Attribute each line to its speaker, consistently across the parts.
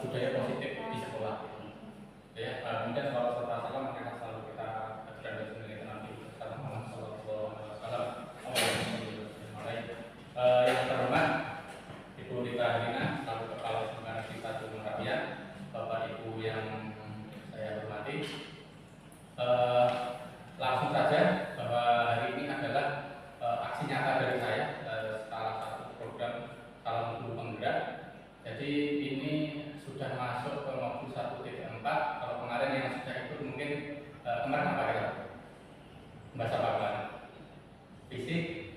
Speaker 1: budaya positif di sekolah. Ya, kemudian salawat serta salam mereka selalu kita aturkan dan sendiri nanti. Assalamualaikum warahmatullahi wabarakatuh. Yang terhormat Ibu Rita Herlina, selaku Kepala Sementara kita Gunung Rapian, Bapak Ibu yang saya hormati. Langsung saja bahwa hari ini adalah aksi nyata dari saya, salah satu program Salam Guru Penggerak. Jadi ini sudah masuk ke modul 1.4. Kalau kemarin yang sudah ikut mungkin kemarin apa kira? Bahasa apa? Fisik?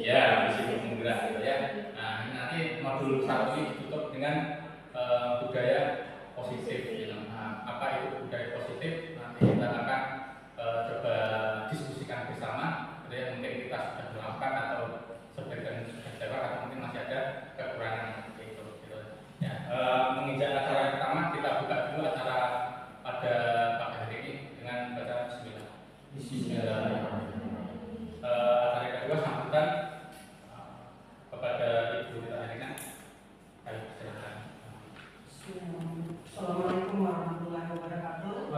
Speaker 1: Ya, visi penggerak gitu ya. Nah, ini nanti modul 1 ini ditutup dengan budaya positif. Nah, apa itu budaya positif? Nanti kita akan coba diskusikan bersama. Jadi mungkin kita sudah melakukan atau sebagian sudah jawab atau mungkin masih ada kekurangan seperti itu. Gitu. Ya, menginjak acara yang pertama kita buka dulu acara pada hari ini dengan baca Bismillah. Bismillahirrahmanirrahim. Acara kedua sambutan kepada Ibu Rita Herlina. Ayo silakan.
Speaker 2: Assalamualaikum warahmatullahi wabarakatuh.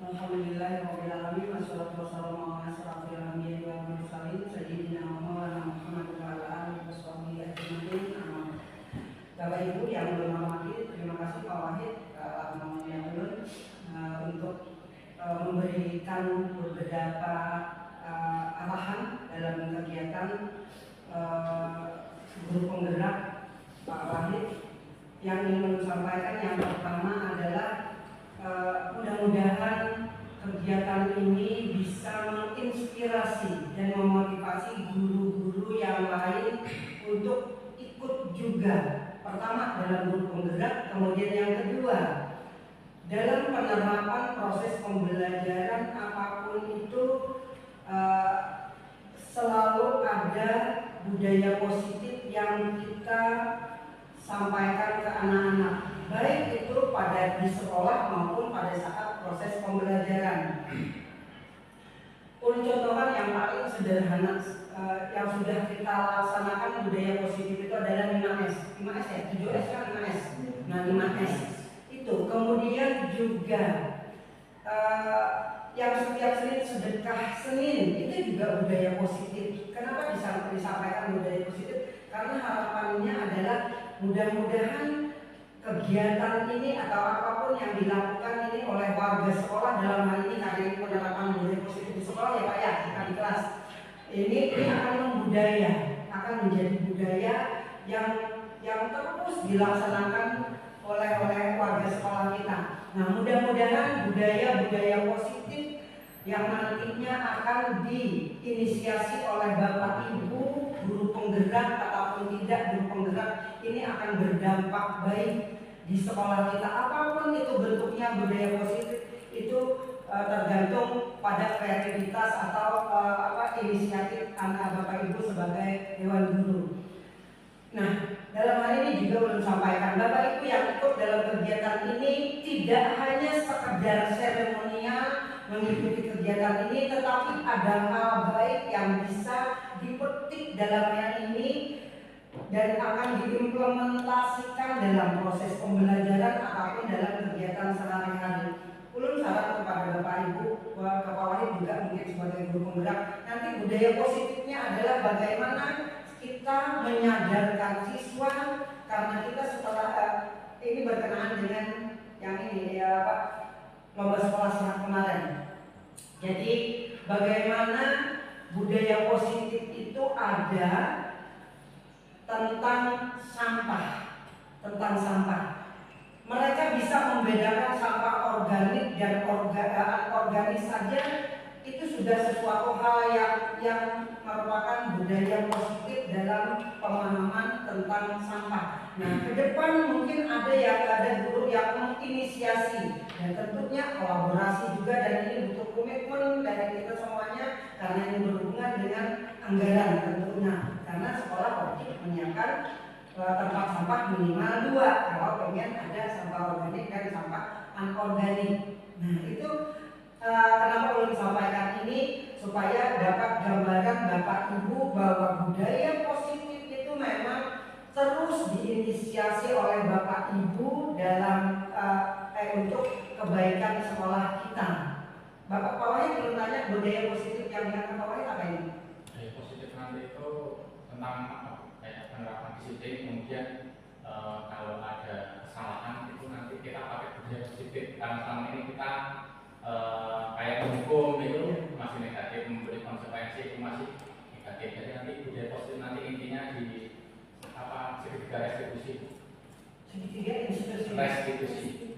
Speaker 2: Alhamdulillahirabbil alamin wassalatu wassalamu ala asyrofil anbiya'i wal mursalin sayyidina Maulana Muhammad wa ala alihi washabihi ajmain. Bapak Ibu yang berhormati, terima kasih Pak Wahid untuk memberikan beberapa arahan dalam kegiatan guru penggerak Pak Wahid. Yang ingin sampaikan yang pertama adalah mudah-mudahan kegiatan ini bisa menginspirasi dan memotivasi guru-guru yang lain untuk ikut juga. Pertama dalam guru penggerak, kemudian yang kedua dalam penerapan proses pembelajaran apapun itu selalu ada budaya positif yang kita sampaikan ke anak-anak, baik itu pada di sekolah maupun pada saat proses pembelajaran. Contohkan yang paling sederhana yang sudah kita laksanakan budaya positif itu adalah 5S. 5S ya, 7S kan 5S. Nah 5S itu kemudian juga yang setiap Senin sedekah Senin itu juga budaya positif. Kenapa disampaikan budaya positif? Karena harapannya adalah mudah-mudahan kegiatan ini atau apapun yang dilakukan ini oleh warga sekolah, dalam hal ini karena ini penerapan budaya positif di sekolah ya Pak ya, kita di kelas ini akan membudaya, akan menjadi budaya yang terus dilaksanakan oleh warga sekolah kita. Nah mudah-mudahan budaya positif yang nantinya akan diinisiasi oleh Bapak Ibu guru penggerak ataupun tidak guru penggerak ini akan berdampak baik di sekolah kita. Apapun itu bentuknya budaya positif itu tergantung pada kreativitas atau inisiatif anak Bapak Ibu sebagai Dewan Guru. Nah, dalam hal ini juga belum sampaikan Bapak Ibu yang ikut dalam kegiatan ini tidak hanya sekedar seremonial mengikuti kegiatan ini, tetapi ada hal baik yang bisa dipetik dalam hal ini dan akan diimplementasikan dalam proses pembelajaran ataupun dalam kegiatan sehari-hari. Ulun saran kepada Bapak Ibu, ke Pak Wahid juga mungkin sebagai guru penggerak, nanti budaya positifnya adalah bagaimana kita menyadarkan siswa, karena kita setelah ini berkenaan dengan yang ini ya Pak, lomba sekolah sehat kemarin. Jadi bagaimana budaya positif itu ada tentang sampah. Mereka bisa membedakan sampah organik dan organik saja, itu sudah sesuatu hal yang merupakan budaya positif dalam pemahaman tentang sampah. Nah, ke depan mungkin ada guru yang menginisiasi dan tentunya kolaborasi juga, dan ini butuh komitmen dari kita semuanya karena ini berhubungan dengan anggaran tentunya. Karena sekolah wajib menyiapkan tempat sampah minimal 2 kalau pengen ada sampah organik dan sampah anorganik. Nah, itu kenapa ulun sampaikan ini supaya dapat gambaran Bapak Ibu bahwa budaya positif itu memang terus diinisiasi oleh Bapak Ibu dalam untuk kebaikan sekolah kita. Bapak Pak Wahid belum tanya budaya positif yang diangkat Pak Wahid apa ini?
Speaker 1: Budaya positif nanti itu tentang kayak penerapan disiplin, kemudian kalau ada kesalahan itu nanti kita pakai budaya positif. Karena selama ini kita kayak menghukum itu masih negatif, memberi konsekuensi itu masih negatif. Jadi nanti budaya positif nanti intinya di segitiga restitusi.
Speaker 2: Segitiga
Speaker 1: restitusi.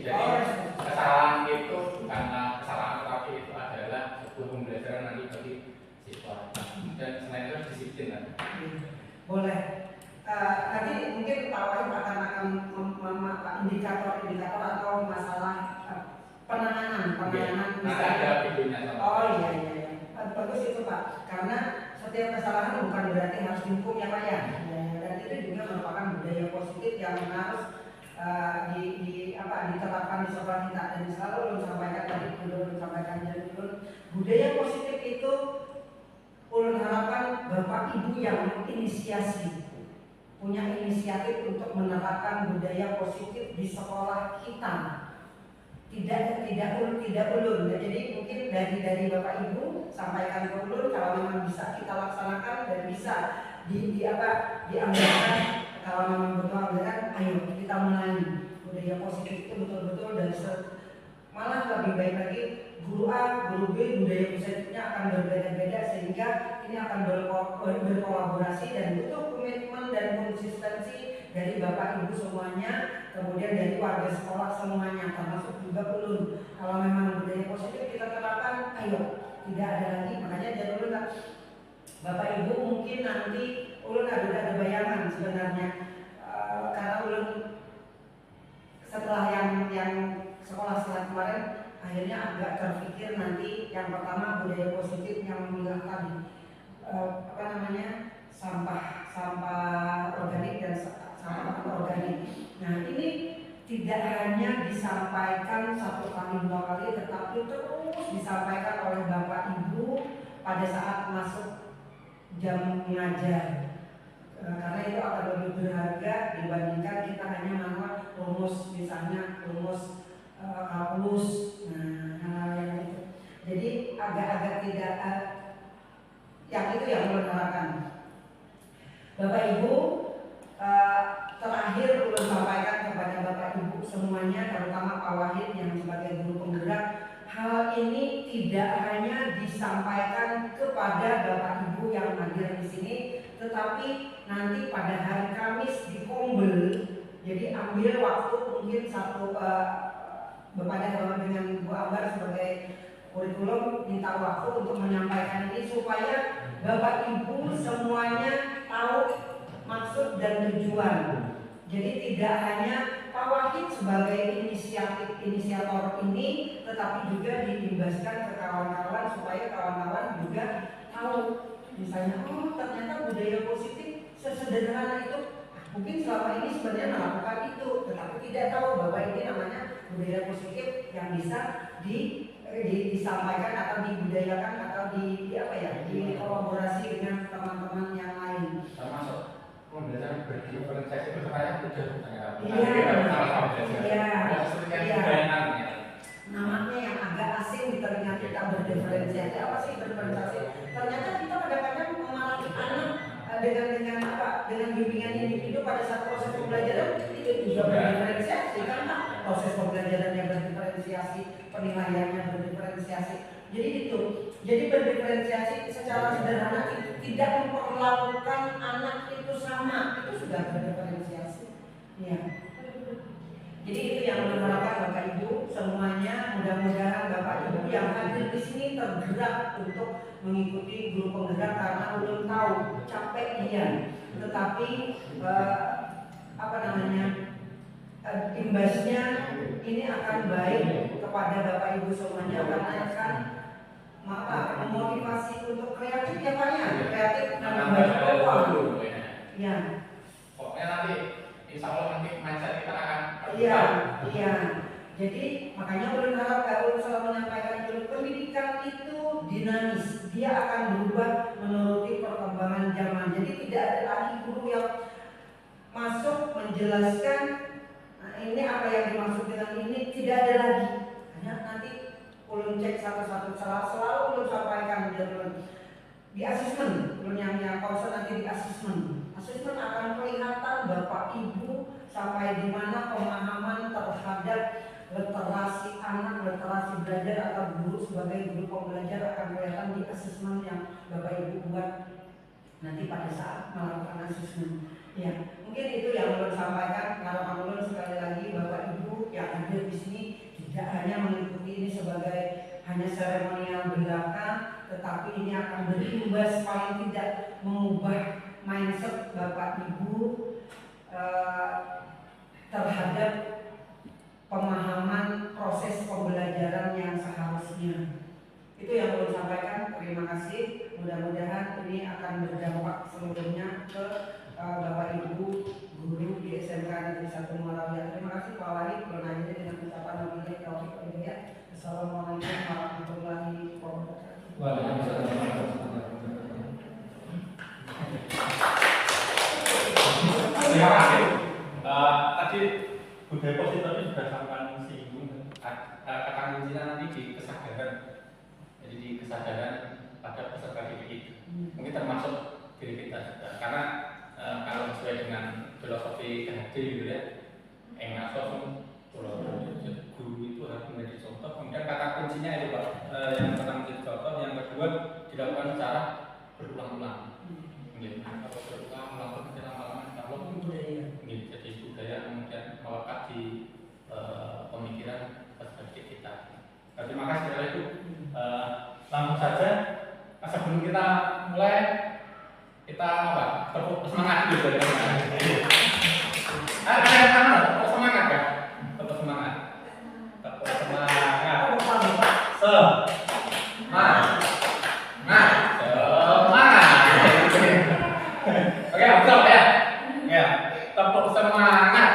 Speaker 1: Jadi kesalahan itu bukanlah kesalahan, tapi itu adalah sebuah pembelajaran nanti bagi siswa. Dan selain itu disiplin kan?
Speaker 2: Boleh. Nanti mungkin Pak Wahid akan indikator-indikator atau masalah penanganan.
Speaker 1: Nanti ada videonya.
Speaker 2: Oh iya. Bagus itu Pak. Karena setiap kesalahan bukan berarti harus dihukum ya Pak ya. Dan itu juga merupakan budaya positif yang harus diterapkan di sekolah kita. Dan selalu ulun sampaikan tadi, ulun sampaikan jadi budaya positif itu ulun harapkan Bapak Ibu yang menginisiasi, punya inisiatif untuk menerapkan budaya positif di sekolah kita. Tidak ulun. Jadi mungkin dari Bapak Ibu sampaikan ke ulun, kalau memang bisa kita laksanakan dan bisa dianggarkan, kalau memang betul anggaran, ayo kita mulai budaya positif itu betul-betul. Dan malah lebih baik lagi, guru A, guru B, budaya positifnya akan berbeda-beda, sehingga ini akan berkolaborasi dan butuh komitmen dan konsistensi dari Bapak Ibu semuanya, kemudian dari warga sekolah semuanya, termasuk juga ulun. Kalau memang budaya positif kita terapkan, ayo, tidak ada lagi. Makanya dari ulun, Bapak Ibu mungkin nanti ulun ada bayangan sebenarnya, karena ulun setelah yang sekolah setelah kemarin, akhirnya agak terpikir nanti yang pertama budaya positif yang memilah tadi sampah organik dan sampah organik. Nah ini tidak hanya disampaikan satu kali dua kali, tetapi terus disampaikan oleh Bapak Ibu pada saat masuk jam mengajar. Karena itu akan lebih berharga dibandingkan kita hanya nama rumus, misalnya rumus kalkulus. Nah, yang itu. Jadi agak-agak tidak yang itu yang ulun harapkan. Bapak Ibu, terakhir ulun sampaikan kepada Bapak Ibu semuanya, terutama Pak Wahid yang sebagai guru penggerak, hal ini tidak hanya disampaikan kepada Bapak Ibu yang hadir di sini, tetapi nanti pada hari Kamis di Kombel. Jadi ambil waktu mungkin satu Bapak dengan Bu Ambar sebagai kurikulum, minta waktu untuk menyampaikan ini supaya Bapak Ibu semuanya tahu maksud dan tujuan. Jadi tidak hanya Pak Wahid sebagai inisiator ini, tetapi juga diimbaskan ke kawan-kawan supaya kawan-kawan juga tahu. Misalnya, oh ternyata budaya positif sesederhana itu. Mungkin selama ini sebenarnya melakukan itu, tetapi tidak tahu bahwa ini namanya budaya positif yang bisa disampaikan atau dibudayakan atau dikolaborasi dengan teman-teman yang lain.
Speaker 1: Termasuk pembelajaran berdifferensiasi itu saya sudah
Speaker 2: namanya yang agak asing di telinga kita, berdiferensiasi. Apa sih berdiferensiasi? Ternyata kita kadang-kadang mengalami anak dengan bimbingan individu pada saat proses pembelajaran itu juga berdiferensiasi, karena proses pembelajaran yang berdiferensiasi, penilaiannya berdiferensiasi. Jadi berdiferensiasi secara sederhana tidak memperlakukan anak itu sama, itu sudah berdiferensiasi. Ya. Jadi itu yang mengharapkan Bapak Ibu semuanya, mudah-mudahan Bapak Ibu yang hadir di sini tergerak untuk mengikuti guru penggerak, karena belum tahu capek iya, tetapi imbasnya ini akan baik kepada Bapak Ibu semuanya, karena akan memotivasi untuk kreatif ya Pak ya, kreatif menambah uang. Ya.
Speaker 1: Pokoknya nanti insya Allah nanti mindset kita akan
Speaker 2: iya. Jadi makanya ulun harap ulun selalu menyampaikan pendidikan itu dinamis, dia akan berubah menuruti perkembangan zaman. Jadi tidak ada lagi guru yang dijelaskan ini apa yang dimaksud dengan ini, tidak ada lagi. Hanya nanti ulun cek satu-satu, selalu ulun sampaikan di asesmen, ulun yang concern nanti di asesmen. Asesmen akan kelihatan Bapak Ibu sampai di mana pemahaman terhadap literasi anak, literasi belajar atau guru sebagai guru pembelajar akan kelihatan di asesmen yang Bapak Ibu buat nanti pada saat melakukan asesmen. Ya, mungkin itu yang ulun sampaikan. Harapan ulun sekali lagi Bapak Ibu yang hadir di sini tidak hanya mengikuti ini sebagai hanya seremonial belaka, tetapi ini akan berimbas paling tidak mengubah mindset Bapak Ibu terhadap pemahaman proses pembelajaran yang seharusnya. Itu yang ulun sampaikan. Terima kasih. Mudah-mudahan ini akan berdampak seluruhnya ke Bapak Ibu guru di SMK Negeri 1 Muarawi. Terima kasih Pak Wali. Ulun akhiri dengan ucapan wabillahi taufiq wal hidayah. Assalamualaikum warahmatullahi wabarakatuh.
Speaker 1: Waalaikumsalam. Terima kasih. Tadi budaya positif tadi sudah sampai singgung. Kata kuncinya nanti di kesadaran. Jadi di kesadaran pada peserta didik. Mungkin termasuk diri kita juga. Karena kalau sesuai dengan filosofi KHD gitu ya, enak sosok guru itu harus menjadi contoh. Kemudian kata kuncinya itu Pak, yang pertama menjadi contoh, yang kedua dilakukan secara berulang-ulang. Kalau berulang melakukan lama-lama kalau jadi budaya kemudian melekat di pemikiran peserta kita. Terima kasih sekali itu. Langsung saja sebelum kita mulai kita apa? Tepuk semangat dulu dari mana? Ada tepuk semangat ya? Tepuk semangat. Tepuk semangat. Oke, betul ya? Ya, tepuk semangat.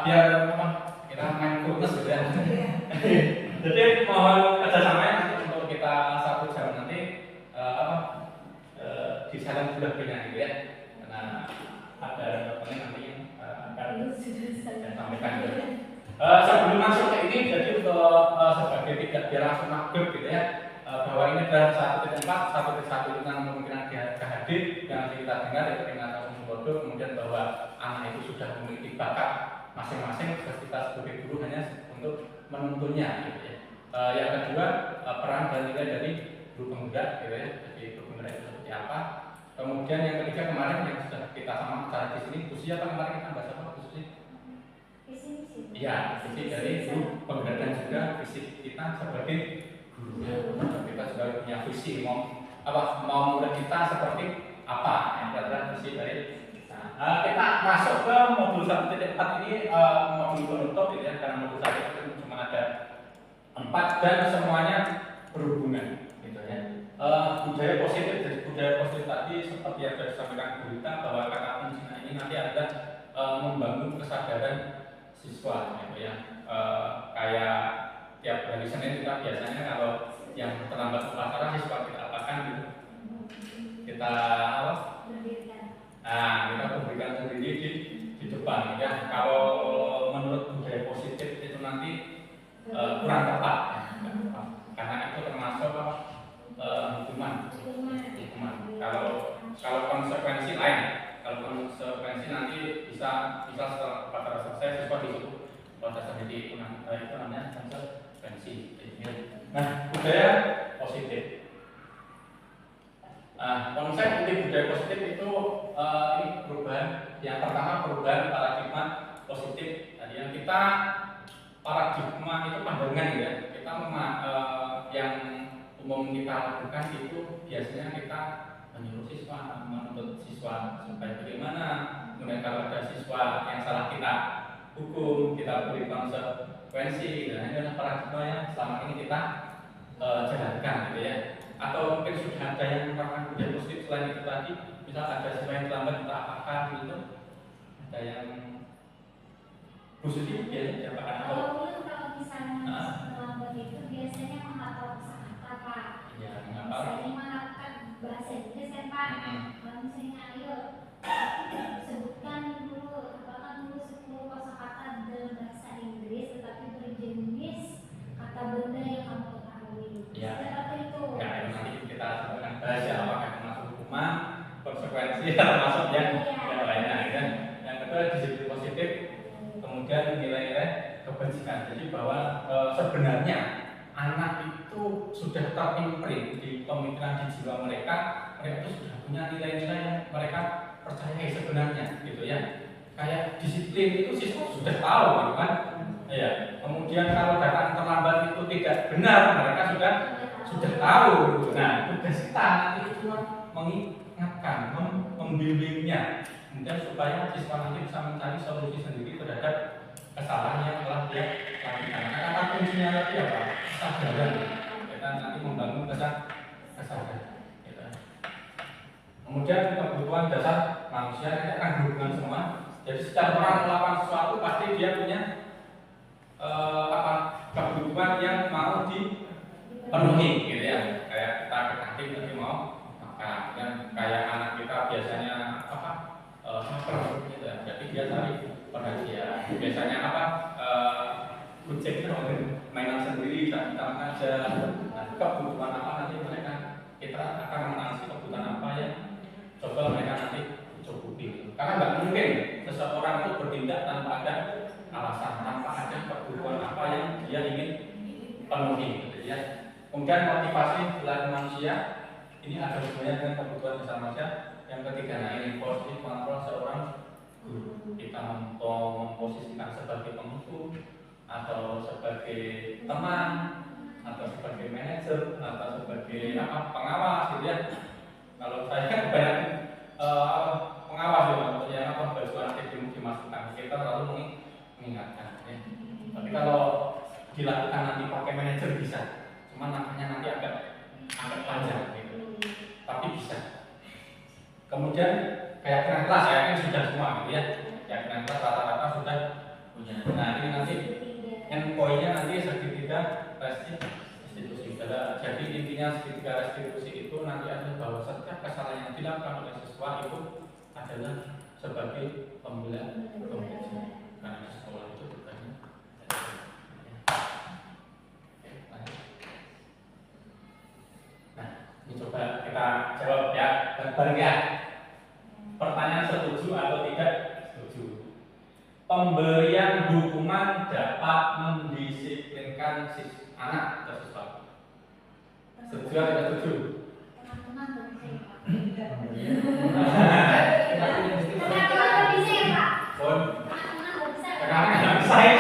Speaker 1: Biar apa? Kita main kursus gitu ya. Jadi mohon kerjasamanya untuk kita 1 jam nanti di sana sudah punya gitu ya. Karena ada dosen nanti yang akan saya sampaikan gitu. Sebelum masuk ke ini, jadi untuk sebagai tidak biar langsung maghrib gitu ya, bahwa ini adalah 1.4, 1.1 tentang kemungkinan KHD yang kita dengar dari peringatan Sumberbodo, kemudian bahwa anak itu sudah memiliki bakat masing-masing, terus kita sebagai guru hanya untuk menuntunnya gitu ya. Yang kedua, peran dan nilai dari guru penggerak gitu ya, jadi guru penggerak itu seperti apa. Kemudian yang ketiga kemarin yang sudah kita sama bicara di sini, khususnya apa kemarin kita bahas apa khususnya? Iya, visi dari guru penggerak dan juga visi kita sebagai guru ya. Kita juga punya visi mau murid kita seperti apa yang adalah visi dari kita. Kita masuk ke modul 1.4 ini, modul penutup gitu ya, karena modul 1 itu cuma ada 4 dan semuanya berhubungan gitu ya. Budaya positif, dari budaya positif tadi seperti yang sudah disampaikan Bu Rita bahwa kata kuncinya ini nanti adalah membangun kesadaran siswa gitu ya. Kayak tiap hari Senin kita biasanya kalau yang terlambat upacara siswa kita apakan gitu, kita apa? Kita berikan sendiri di depan ya. Kalau menurut budaya positif itu nanti kurang tepat ya. Karena itu termasuk hukuman. Kalau konsekuensi lain, kalau konsekuensi nanti bisa setelah upacara selesai siswa disuruh proses sendiri, itu namanya konsekuensi. Nah, budaya positif. Konsep inti budaya positif itu ini perubahan. Yang pertama perubahan paradigma positif. Tadi yang kita paradigma itu pandangan ya. Kita yang umum kita lakukan itu biasanya kita menyuruh siswa, menuntut siswa supaya bagaimana. Kemudian kalau ada siswa yang salah kita hukum, kita beri konsekuensi. Dan ini adalah paradigma yang selama ini kita jalankan gitu ya. Atau mungkin sudah ada yang menerapkan budaya positif selain itu tadi, misal ada siswa yang terlambat kita apakan gitu, ada yang khusus ya,
Speaker 3: Kalau misalnya terlambat itu biasanya menghafal kata misalnya ayo sebutkan dulu apakah dulu 10 kosakata dalam bahasa Inggris tetapi berjenis kata benda yang kamu ketahui.
Speaker 1: Ya.
Speaker 3: Seperti itu.
Speaker 1: Ya, itu nanti kita akan bahas ya apakah termasuk hukuman, konsekuensi termasuk yang lainnya. Ya. Yang kedua disiplin positif, kemudian nilai-nilai kebajikan. Jadi bahwa sebenarnya anak itu sudah terimprint di pemikiran di jiwa mereka itu sudah punya nilai-nilai yang mereka percayai sebenarnya, gitu ya. Kayak disiplin itu siswa sudah tahu, gitu kan? Ya. Kemudian kalau datang terlambat itu tidak benar, mereka sudah tahu. Gitu. Nah, tugas kita nanti itu cuma mengingatkan, membimbingnya, kemudian supaya siswa nanti bisa mencari solusi sendiri terhadap kesalahan yang telah dia lakukan. Nah, kata kuncinya tadi apa? Kesadaran. Kita nanti membangun kesadaran. Gitu. Kemudian kebutuhan dasar manusia ini akan berhubungan semua. Jadi setiap orang melakukan sesuatu pasti dia punya kebutuhan yang mau dipenuhi, gitu ya. Kayak kita ke kantin nanti mau makan, kan kayak anak kita biasanya lapar, gitu ya. Jadi dia cari perhatian. Biasanya kucing mainan sendiri kita aja. Nah, kebutuhan apa nanti mereka kita akan menangisi kebutuhan apa ya. Coba mereka nanti cukupi. Karena nggak mungkin seseorang itu bertindak tanpa ada alasan, tanpa ada kebutuhan apa yang dia ingin penuhi, gitu ya. Kemudian motivasi perilaku manusia ini ada hubungannya dengan kebutuhan dasar manusia. Yang ketiga, nah ini posisi kontrol seorang guru. Kita memposisikan sebagai penghukum atau sebagai teman atau sebagai manajer atau sebagai pengawas, gitu ya. Kalau saya kan banyak pengawas ya, baju aktif dimasukkan, kita lalu mengingatkan. Ya. Tapi kalau dilakukan nanti pakai manajer bisa, cuma namanya nanti agak panjang, gitu. Tapi bisa. Kemudian kayak kelas saya kan sudah semua, gitu ya. Kayak kelas rata-rata sudah punya. Nah ini nanti endpointnya nanti segitiga restitusi. Jadi intinya segitiga restitusi itu nanti adalah bahwa setiap kesalahan yang dilakukan oleh siswa itu adalah sebagai pembelajaran. Karena di sekolah itu bukannya. Nah, ini coba kita jawab ya, bareng ya. Pertanyaan setuju atau tidak setuju? Pemberian hukuman dapat mendisiplinkan anak atau siswa. Setuju atau tidak setuju?
Speaker 3: Teman-teman bisa ya Pak.
Speaker 1: Teman-teman bisa
Speaker 3: ya Pak.
Speaker 1: Pun.
Speaker 3: Teman-teman bisa.
Speaker 1: Karena saya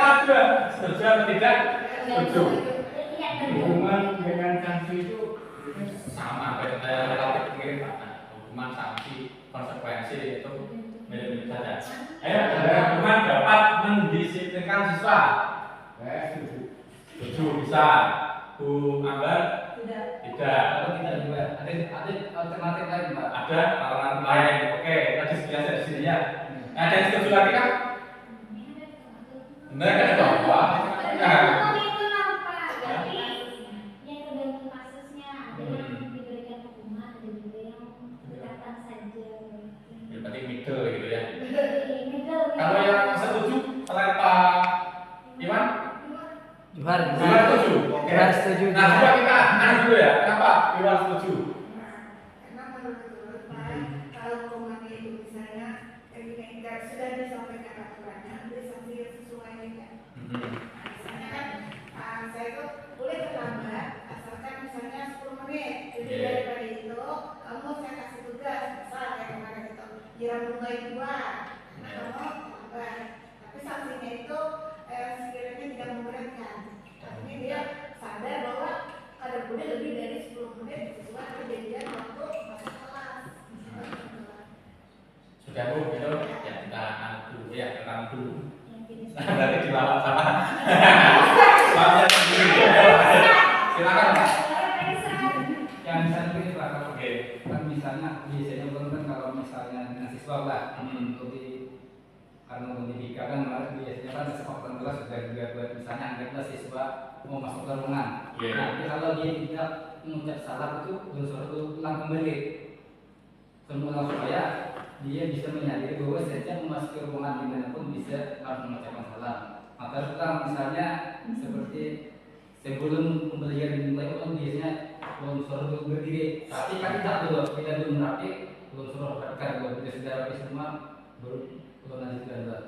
Speaker 1: kan juga setuju atau tidak setuju? Hukuman dengan sanksi itu sama, relatif mirip Pak. Hukuman, sanksi, konsekuensi itu mirip-mirip saja. Hukuman dapat mendisiplinkan siswa. Setuju. Setuju bisa. Bu Ambar? Tidak.
Speaker 4: Kalau tidak juga ada alternatif lain Pak.
Speaker 1: Ada alternatif lain. Oke, kita diskusi di sini ya. Ada yang setuju lagi kan? Benar kan coba? Nah.
Speaker 3: Itu apa? Jadi yang tergantung kasusnya. Ada yang diberikan hukuman, ada juga yang pendekatan saja.
Speaker 1: Ya, berarti middle gitu ya.
Speaker 3: Middle.
Speaker 1: Kalau yang setuju, selain Pak Iwan?
Speaker 4: Juhar
Speaker 1: setuju. Oke.
Speaker 4: Juhar setuju.
Speaker 1: Nah, coba kita anu dulu ya. Kenapa Iwan setuju?
Speaker 5: Karena menurut Pak, kalau hukuman itu misalnya sudah disampaikan aturannya, beri sanksi yang sesuai dengan. Misalnya kan saya itu boleh terlambat, asalkan misalnya 10 menit. Jadi daripada itu, kamu saya kasih tugas, misal kayak kemarin itu, jiran bunga 2, nah kamu lambat. Tapi sanksinya itu sekiranya tidak memberatkan. Artinya dia sadar bahwa ada boleh lebih dari 10 menit sesuai perjanjian waktu masuk kelas.
Speaker 1: Sudah Bu, gitu. Ya kita anu dulu ya, ketemu dulu. Berarti dilawan sama. Soalnya silakan Pak.
Speaker 4: Yang misalnya begini Pak, kalau kan misalnya biasanya kan kalau misalnya dengan siswa lah untuk di pendidikan kan biasanya kan kesepakatan kelas sudah juga buat misalnya anggaplah siswa mau masuk ke ruangan. Nah, kalau dia tidak mengucap salam itu berusaha ulang kembali. semua supaya dia bisa menyadari bahwa setiap memasuki ruangan dimanapun bisa langsung membacakan salam. Maka sekarang misalnya seperti sebelum pembelajaran dimulai kan biasanya longsor dulu berdiri, tapi kan tidak dulu, kita belum rapi, longsor rapikan dulu, kita sudah rapi semua, baru lanjutkan dulu.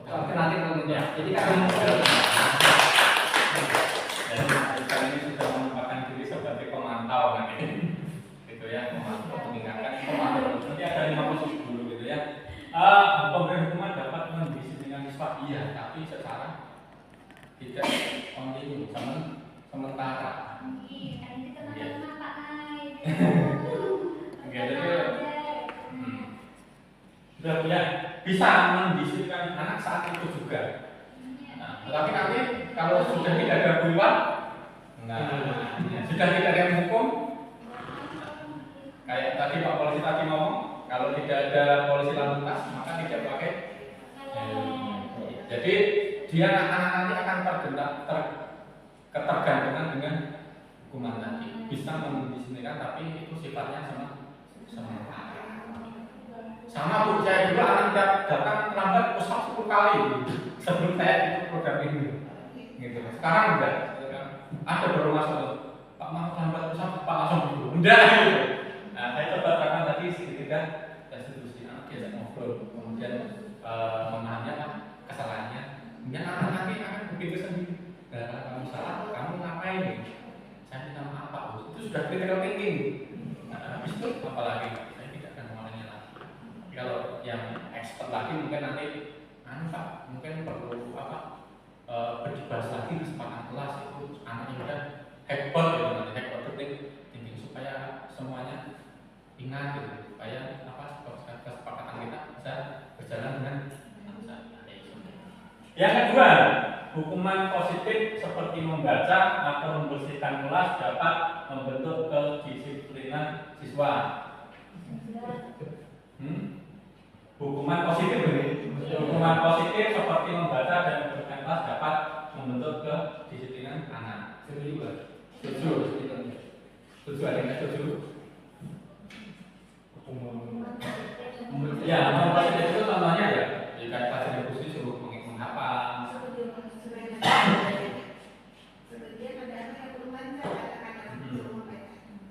Speaker 4: Oke, nanti kalau jadi kan
Speaker 1: Jadi ini sudah menempatkan diri sebagai pemantau nanti, gitu ya, pemantau mengingatkan pemantau. Nanti ada 5 posisi dulu gitu ya. Pemberi hukuman dapat mendisiplinkan siswa, iya, tapi secara tidak kontinu, sementara.
Speaker 3: Iya, ini kena Pak Ai.
Speaker 1: Jadi sudah ya bisa mendisiplinkan anak saat itu juga. Nah, tetapi nanti kalau sudah tidak ada buiwan, sudah tidak ada yang hukum, kayak tadi Pak Polisi tadi ngomong, kalau tidak ada polisi lalu lintas maka tidak pakai. Jadi dia anak nanti akan ketergantungan dengan hukuman tadi. Bisa mendisiplinkan tapi itu sifatnya sementara. Sama Bu, saya dulu anak datang terlambat usap 10 kali sebelum saya ikut program ini. Gitu. Sekarang enggak. Ada baru masuk, Pak mau terlambat usap, Pak langsung dulu. Enggak gitu. Nah, saya coba terangkan tadi sedikit kan restitusi anak biasa ngobrol, kemudian memahami apa kesalahannya. Kemudian anak nanti akan begitu sendiri. Kalau kamu salah, kamu ngapain nih? Saya minta maaf Pak, itu sudah critical thinking. Nah, habis itu apa lagi? Saya tidak akan mengulanginya lagi. Kalau yang expert lagi mungkin nanti Pak, mungkin perlu apa berdibahas lagi kesepakatan kelas itu anaknya udah hebat gitu, nanti hebat thinking supaya semuanya ingat gitu, supaya apa kesepakatan kita bisa berjalan dengan lancar. Yang kedua, hukuman positif seperti membaca atau membersihkan kelas dapat membentuk kedisiplinan siswa. Hukuman positif ini, hukuman positif seperti membaca dan membersihkan kelas dapat membentuk kedisiplinan anak. Setuju nggak? Setuju. Setuju ada nggak setuju? Ya, hukuman positif itu contohnya ya, jika pelajaran khusus suruh menghafal.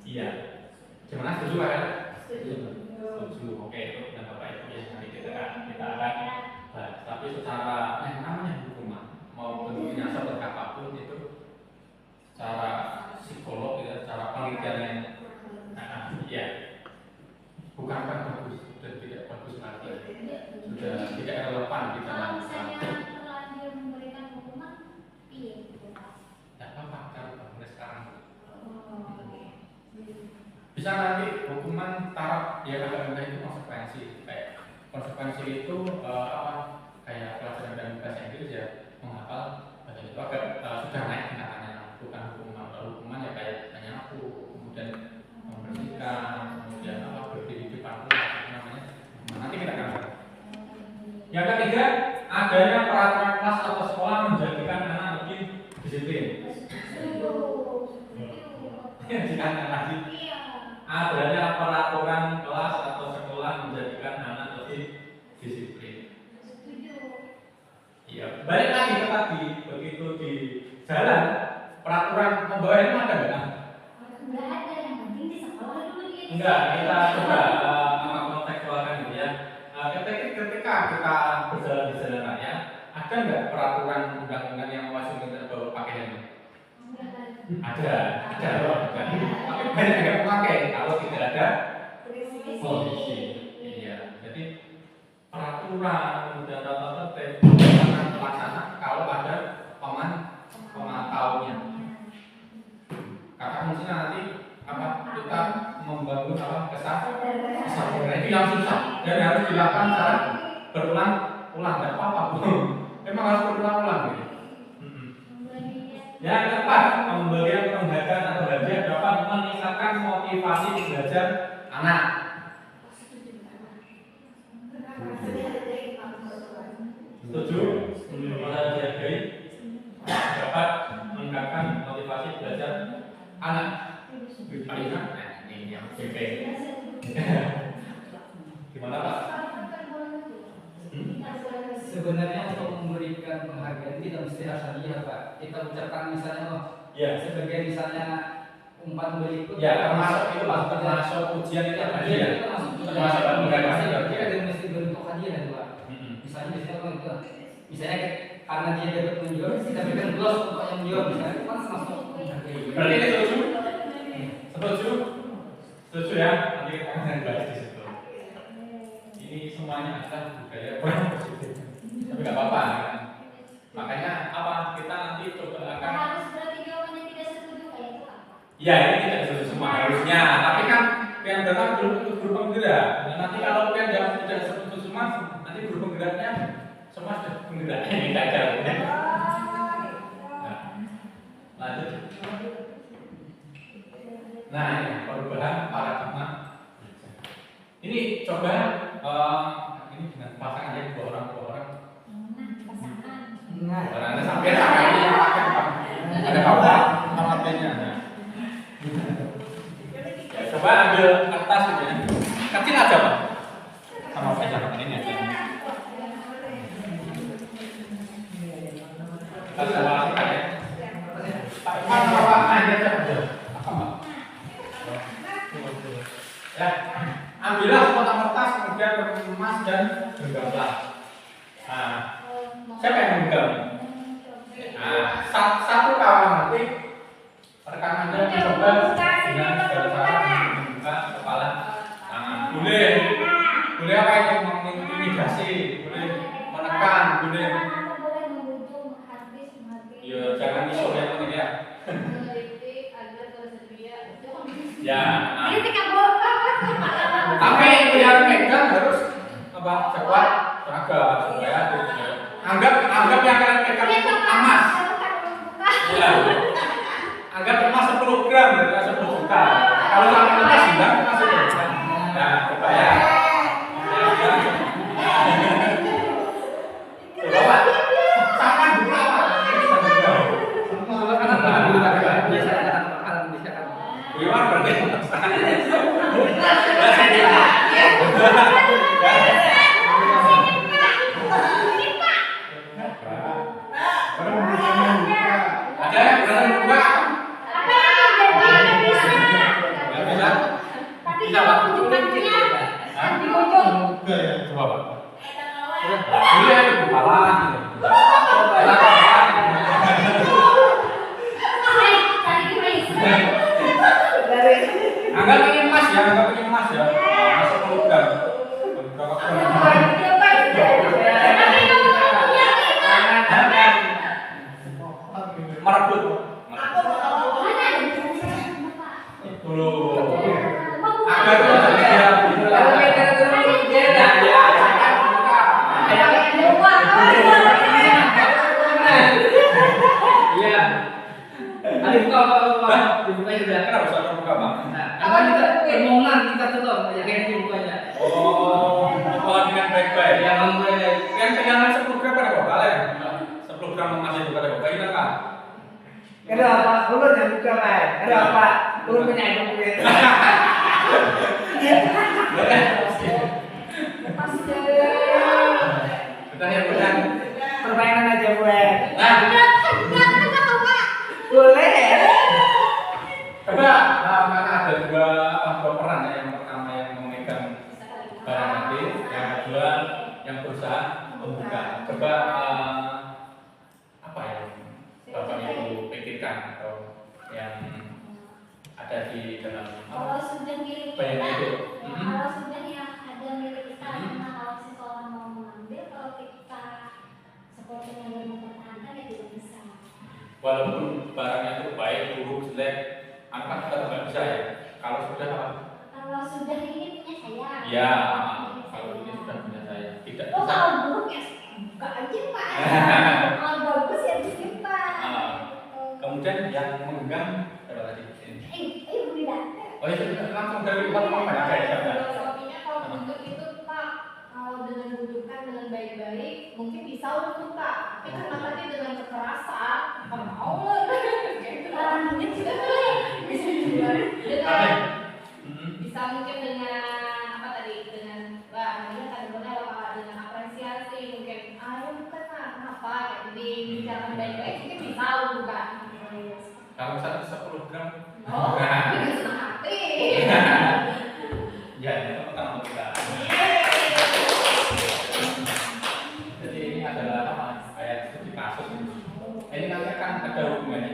Speaker 1: Iya. Gimana setuju kan? Setuju. Oke, itu dan Bapak Ibu ya nanti kita akan bahas. Tapi secara yang namanya hukuman mau bentuknya seperti apapun itu secara psikolog ya, secara penelitian ya bukan bagus dan tidak bagus lagi, sudah tidak relevan di dalam.
Speaker 3: Kalau misalnya terlanjur memberikan hukuman, iya gitu Pak.
Speaker 1: Tidak apa-apa kalau mulai sekarang. Bisa nanti hukuman taraf yang agak rendah itu konsekuensi. Kayak konsekuensi itu kayak pelajaran dalam bahasa Inggris ya, menghafal bahasa itu agak sudah naik tingkatannya, bukan hukuman ya kayak menyapu, kemudian membersihkan, kemudian berdiri di depan kelas, namanya. Nanti kita akan bahas. Yang ketiga, adanya peraturan kelas atau sekolah menjadikan anak lebih disiplin. Jika lagi adanya peraturan kelas atau sekolah menjadikan anak lebih disiplin. Iya, balik lagi ke tadi, begitu di jalan peraturan membawa itu ada nggak?
Speaker 3: Enggak ada, yang penting di sekolah dulu dia.
Speaker 1: Enggak, kita coba kontekstualkan gitu ya. Ketika kita berjalan di jalan raya, ada nggak peraturan undang-undang yang wajib kita bawa pakai helm? Ada. Tapi banyak yang memakai kalau tidak ada polisi. Iya, jadi peraturan dan tata tertib akan terlaksana kalau ada pemantaunya. Karena fungsinya nanti kita membangun kesadaran itu yang susah dan harus dilakukan secara berulang-ulang. Tidak apa-apa, memang harus berulang-ulang gitu. Yang keempat, pemberian penghargaan atau hadiah dapat meningkatkan motivasi belajar anak. Setuju? Dihargai dapat meningkatkan motivasi belajar anak. Ini yang BP. Gimana Pak?
Speaker 4: Sebenarnya untuk memberikan penghargaan kita mesti harus lihat Pak. Kita ucapkan misalnya
Speaker 1: Ya.
Speaker 4: sebagai misalnya umpan berikut.
Speaker 1: Ya termasuk itu Pak, termasuk ujian itu apa ya? Termasuk penghargaan.
Speaker 4: Kita ada mesti bentuk hadiah itu Pak. Misalnya itu misalnya karena dia dapat menjual, kita berikan plus untuk yang menjual misalnya itu kan termasuk penghargaan.
Speaker 1: Berarti ini setuju? Setuju? Setuju ya? Nanti kita akan bahas di situ. Ini semuanya adalah budaya kurang positif. Tapi nggak apa-apa kan? Makanya apa? Kita nanti coba akan.
Speaker 3: Harus berarti jawabannya tidak setuju kayak itu apa?
Speaker 1: Ya ini tidak setuju semua harusnya. Tapi kan yang datang belum tentu guru penggerak. Nah, nanti kalau yang jawab tidak setuju semua, nanti guru penggeraknya semua sudah penggerak. Ini gagal. Nah, lanjut. Nah ini perubahan paradigma. Ini coba ini dengan pasangan ya dua orang.
Speaker 3: Pasangan.
Speaker 1: Karena sampai ini ada bawah alamatnya. Ya, coba ambil kertas gitu ya. Kecil aja Pak. Sama saja ini aja. Kita simulasikan ya. Pak Iman Pak Anda saja. Ya, ambillah sepotong kertas kemudian kemas dan genggamlah. Nah, siapa yang menggenggam? Nah, satu kawan nanti rekan Anda mencoba dengan segala cara membuka kepala tangan. Boleh apa itu mengintimidasi, boleh menekan, boleh. Ya, jangan disoalkan ini ya. Ya. Tapi yang megang harus apa? Cepat, tenaga supaya anggap yang kalian pegang itu emas. Ya. Anggap emas 10 gram, berarti 10 juta. Kalau sampai emas hilang masih berapa? Nah, coba ya. Coba Pak. Tangan dulu Pak. Gimana berarti? Ada yang berani buka?
Speaker 3: Tapi kalau ujungnya di ujung.
Speaker 1: Coba Pak. Iya, itu kepala. Anggap ini emas ya, masuk program. Merebut. Dulu. Agar
Speaker 4: Iya. Ada buka dibuka juga.
Speaker 1: Kenapa bisa terbuka Pak?
Speaker 4: Karena kita permohonan kita tutup, ya kayak dibukanya.
Speaker 1: Oh, dengan baik-baik.
Speaker 4: Ya ngomong
Speaker 1: Yang pegangan 10 gram pada bapak ya? 10 gram emas itu pada bapak ini kan?
Speaker 2: Kenapa? Ulun yang buka Pak. Kenapa? Ulun punya ibu duit.
Speaker 1: Kita yang pegang.
Speaker 2: Permainan aja gue.
Speaker 1: Nah,
Speaker 2: Boleh.
Speaker 1: coba mana ada dua peran ya. Yang pertama yang memegang barang nanti, yang kedua yang berusaha membuka. Coba apa ya Bapak Ibu pikirkan atau yang ada di dalam
Speaker 3: Kalau sudah milik
Speaker 1: bayangan
Speaker 3: kita,
Speaker 1: itu.
Speaker 3: kalau sudah yang ada milik kita, karena kalau seseorang mau mengambil, kalau kita sepertinya belum mempertahankan ya tidak bisa.
Speaker 1: Walaupun barangnya itu baik, buruk, jelek, anak tetap nggak bisa ya. Kalau sudah apa?
Speaker 3: Kalau sudah ini punya saya.
Speaker 1: Ya, kalau ini sudah punya saya, tidak
Speaker 3: Oh,
Speaker 1: bisa.
Speaker 3: kalau buruk ya buka aja Pak. Kalau bagus ya disimpan.
Speaker 1: Kemudian yang menggenggam apa tadi?
Speaker 3: Beli dah.
Speaker 1: Oh itu langsung dari luar apa ya kayak
Speaker 6: Filosofinya kalau untuk itu Pak, kalau dengan bujukan dengan baik-baik mungkin bisa untuk Pak. Tapi karena tadi dengan kekerasan, nggak mau lah.
Speaker 3: Kalau duit juga boleh.
Speaker 6: Bisa juga dengan
Speaker 1: Hmm.
Speaker 6: bisa mungkin dengan apa tadi dengan wah
Speaker 1: Kalau 10 gram,
Speaker 6: Oh,
Speaker 1: nah,
Speaker 6: ini senang hati.
Speaker 1: ya itu pertama kita. Jadi ini adalah apa? Kayak studi kasus. Ini nanti akan ada hubungannya.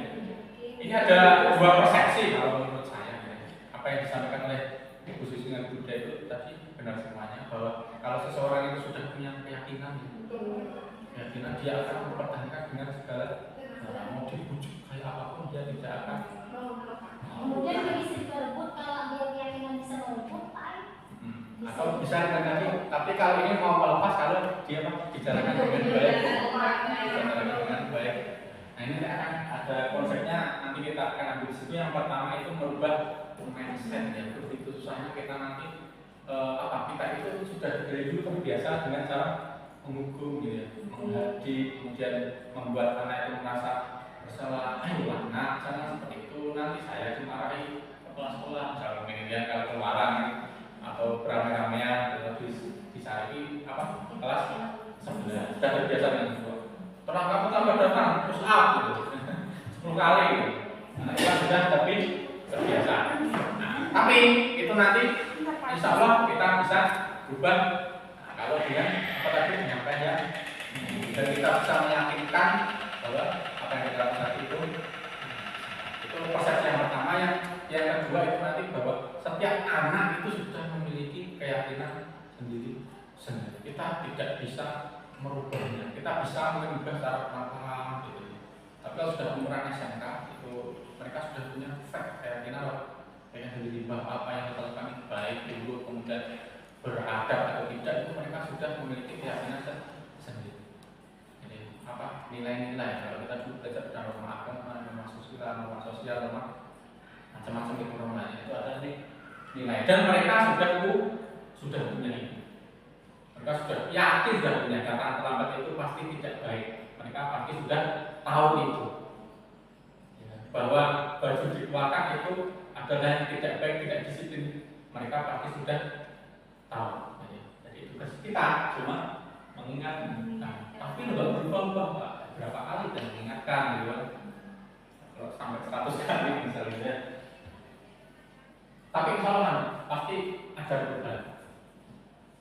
Speaker 1: Ini ada dua persepsi kalau menurut saya. Apa yang disampaikan oleh Ibu Susi dengan Buddha itu tadi benar semuanya, bahwa kalau seseorang itu sudah punya keyakinan dia akan mempertahankan dengan segala mau dibujuk kayak apapun dia tidak akan.
Speaker 3: Kemudian bisa berebut kalau dia keyakinan bisa merebut,
Speaker 1: Atau bisa tapi kalau ini mau melepas kalau dia bicarakan dengan baik, bicarakan dengan baik. Nah ini akan ada konsepnya, nanti kita akan ambil situ. Yang pertama itu merubah mindset ya, begitu susahnya kita nanti kita itu sudah dari dulu terbiasa dengan cara menghukum gitu ya, menghadi, kemudian membuat anak itu merasa bersalah. Ayolah nak, jangan seperti itu, nanti saya dimarahi kepala sekolah misalnya kemudian kalau keluaran atau beramai-ramaian disari kelas 11 sudah terbiasa dengan itu. Terang kamu tambah datang push up gitu 10 kali gitu. Nah itu sudah tapi terbiasa. Nah, tapi itu nanti insya Allah kita bisa berubah kalau dengan tadi penyampaian dan kita bisa meyakinkan bahwa apa yang kita lakukan itu persepsi yang pertama. Yang kedua itu nanti bahwa setiap anak itu sudah memiliki keyakinan sendiri. Kita tidak bisa merubahnya. Kita bisa mengubah secara pelan-pelan gitu. Tapi kalau sudah umuran SMK itu mereka sudah punya keyakinan sendiri bahwa apa yang kita lakukan itu baik dulu, kemudian beradab atau tidak, itu mereka sudah memiliki keyakinan sendiri. Jadi nilai-nilai kalau kita dulu belajar tentang norma agama, norma sosial, norma macam-macam itu normanya itu ada nilai dan mereka sudah punya itu. Mereka sudah yakin sudah punya kata terlambat itu pasti tidak baik. Mereka pasti sudah tahu itu ya, bahwa baju dikeluarkan itu adalah yang tidak baik, tidak disiplin. Mereka pasti sudah tahu. Jadi tugas kita cuma mengingatkan. Tapi nggak berubah-ubah Pak. Berapa kali dan mengingatkan gitu. Kalau sampai 100 kali misalnya. Tapi insya Allah pasti ada perubahan.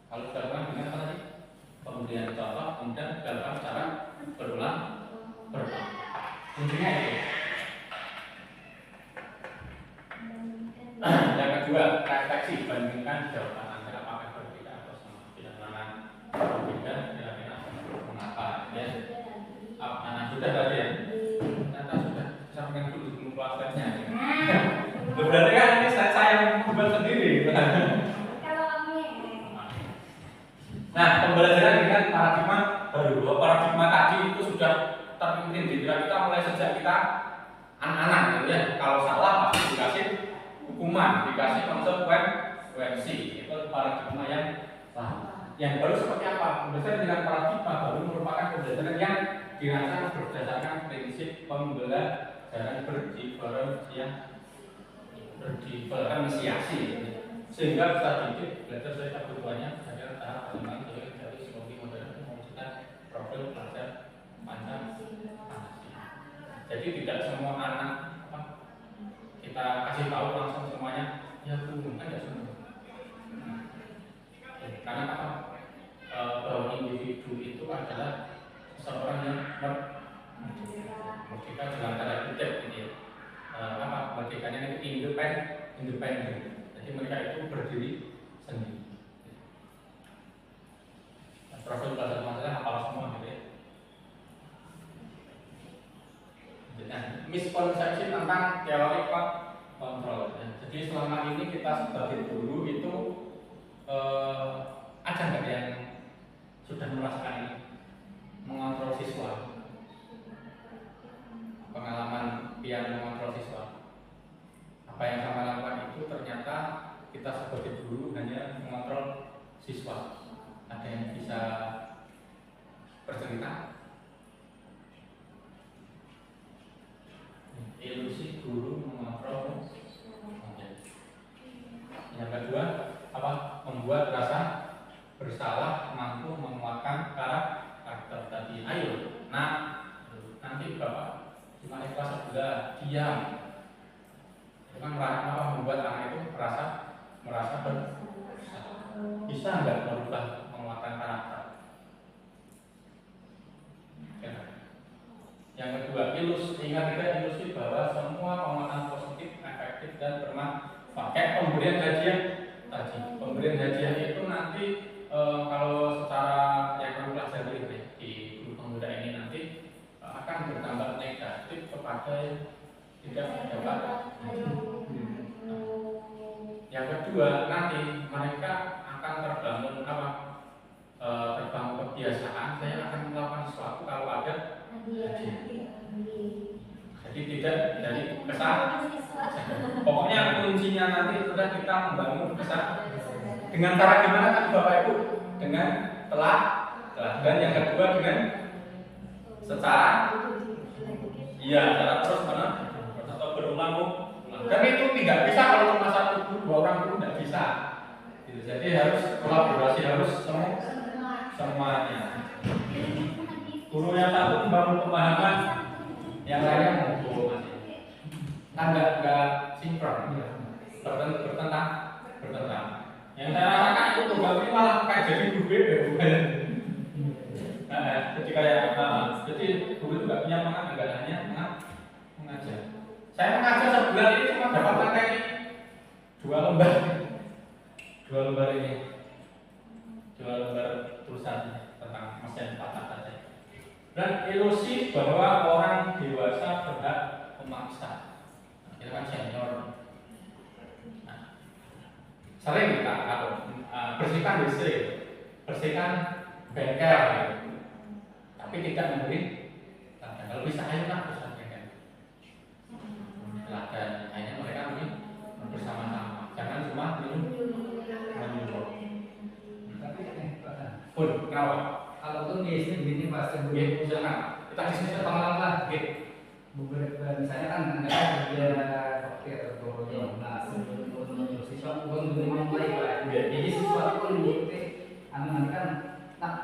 Speaker 1: Kalau dilakukan dengan apa tadi? Pemberian contoh, kemudian dilakukan secara berulang. Kuncinya itu. Yang kedua, refleksi bandingkan jawaban Anda apakah berbeda atau sama. Tidak mana berbeda, kira-kira mengapa ya? Sudah tadi ya. Ternyata sudah sampaikan dulu belum kelasnya. Berarti kan ini saya yang membuat sendiri. Nah, pembelajaran dengan paradigma baru. Paradigma tadi itu sudah terpimpin di pikiran kita mulai sejak kita anak-anak gitu ya. Kalau salah pasti dikasih hukuman, dikasih konsekuensi. Itu paradigma yang salah. Yang baru seperti apa? Pembelajaran dengan paradigma baru merupakan pembelajaran yang dirancang berdasarkan prinsip pembelajaran berdiferensiasi, sehingga bisa dididik belajar dari kebutuhannya berdasarkan tahap perkembangan dari psikologi modern mewujudkan profil pelajar Pancasila. Jadi tidak semua anak kita kasih tahu langsung semuanya ya Bu, kan tidak semua. Karena apa? Bahwa individu itu adalah seorang yang merdeka dalam tanda kutip gitu ya. Merdekanya itu independen. Jadi mereka itu berdiri sendiri. Profil pelajar masalah hafal semua gitu ya. Nah, miskonsepsi tentang teori kontrol. Jadi selama ini kita sebagai guru itu ada nggak yang sudah merasakan ini mengontrol siswa? Pengalaman yang mengontrol siswa. Apa yang kami lakukan itu ternyata kita sebagai guru hanya mengontrol siswa. Ada yang bisa bercerita? Ilusi guru mengontrol. Yang kedua, membuat rasa bersalah, mampu menguatkan karakter tadi. Ayo, nanti Bapak di kelas 11 diam. dan bermanfaat. Kayak pemberian hadiah tadi. Pemberian hadiah itu nanti kalau secara yang kami pelajari di guru penggerak ini nanti akan bertambah negatif kepada yang tidak mendapat. Yang kedua, nanti mereka akan terbangun terbangun kebiasaan. Saya akan melakukan sesuatu kalau ada hadiah. Jadi tidak dari kesan. Pokoknya kuncinya nanti sudah kita membangun kesan. Dengan cara gimana kan Bapak Ibu? Dengan telah. Dan yang kedua dengan secara terus menerus atau berulang-ulang. Dan itu tidak bisa kalau cuma satu guru, dua orang guru tidak bisa. Gitu. Jadi harus kolaborasi, harus semuanya. Guru yang satu membangun pemahaman, yang lainnya mengumpul. Kan nggak sinkron, bertentang. Yang saya rasakan itu program ini malah kayak jadi guru BB, bukan? Jadi guru itu nggak punya semangat, nggak hanya mengajar. Saya mengajar sebulan ini cuma dapat materi 2 lembar ini, 2 lembar tulisan tentang mesin patah saja. Dan ilusi bahwa orang dewasa berhak memaksa. Kita kan senior. Sering kita bersihkan WC, bersihkan bengkel, tapi tidak memberi. Kalau bisa ayolah bersihkan bengkel. Dan akhirnya mereka bersama-sama. Jangan cuma menyuruh.
Speaker 4: Tapi
Speaker 1: Pun, kenapa?
Speaker 4: kalau tuh biasanya begini Pak, sebelum
Speaker 1: Silakan. Kita disini
Speaker 4: pengalaman lah, beberapa misalnya kan ada kerja bakti atau program. Nah, sebelum siswa pun mulai Pak. Jadi siswa itu mengikuti nanti kan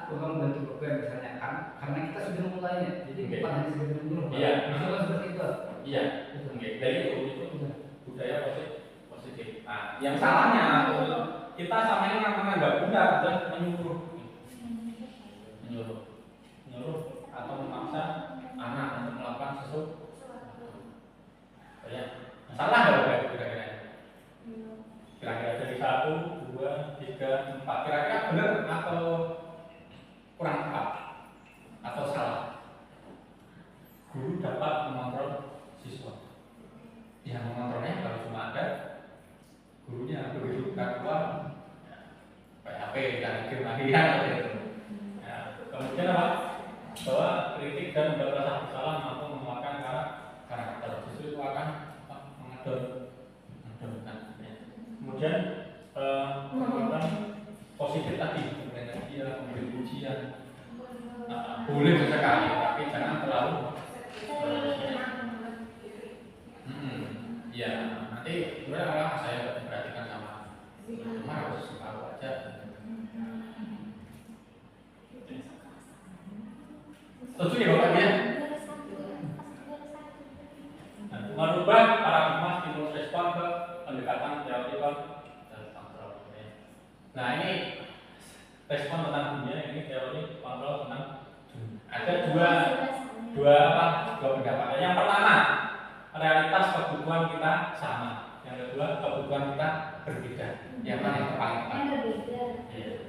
Speaker 4: program bantu program misalnya kan, karena kita sudah mulainya. Jadi bukan hanya sekedar menyuruh.
Speaker 1: Iya.
Speaker 4: Misalnya seperti itu.
Speaker 1: Iya. Dari itu budaya positif. Nah, yang salahnya kita sama ini menganggap benar dan menyuruh atau memaksa anak untuk melakukan sesuatu. Ya, salah nggak kira-kira? Kira-kira dari 1, 2, 3, 4. Kira-kira benar atau kurang tepat atau salah? Guru dapat mengontrol siswa. Yang mengontrolnya kalau cuma ada gurunya, begitu bukan keluar PHP dan kematian gitu. Ya, kemudian apa? Bahwa kritik dan merasa bersalah mampu menguatkan karakter, justru itu akan mengedon. Kemudian positif tadi, memberi dia, memberi pujian, boleh sesekali, tapi jangan terlalu. Ya, nanti sebenarnya saya perhatikan sama cuma harus tahu aja. Setuju ya Bapak ya? Merubah paradigma stimulus respon ke pendekatan teori kontrol. Nah ini respon tentang dunia, ini teori kontrol tentang dunia. Ada dua pendapat. Yang pertama, realitas kebutuhan kita sama. Yang kedua, kebutuhan kita berbeda. Yang mana yang paling tepat?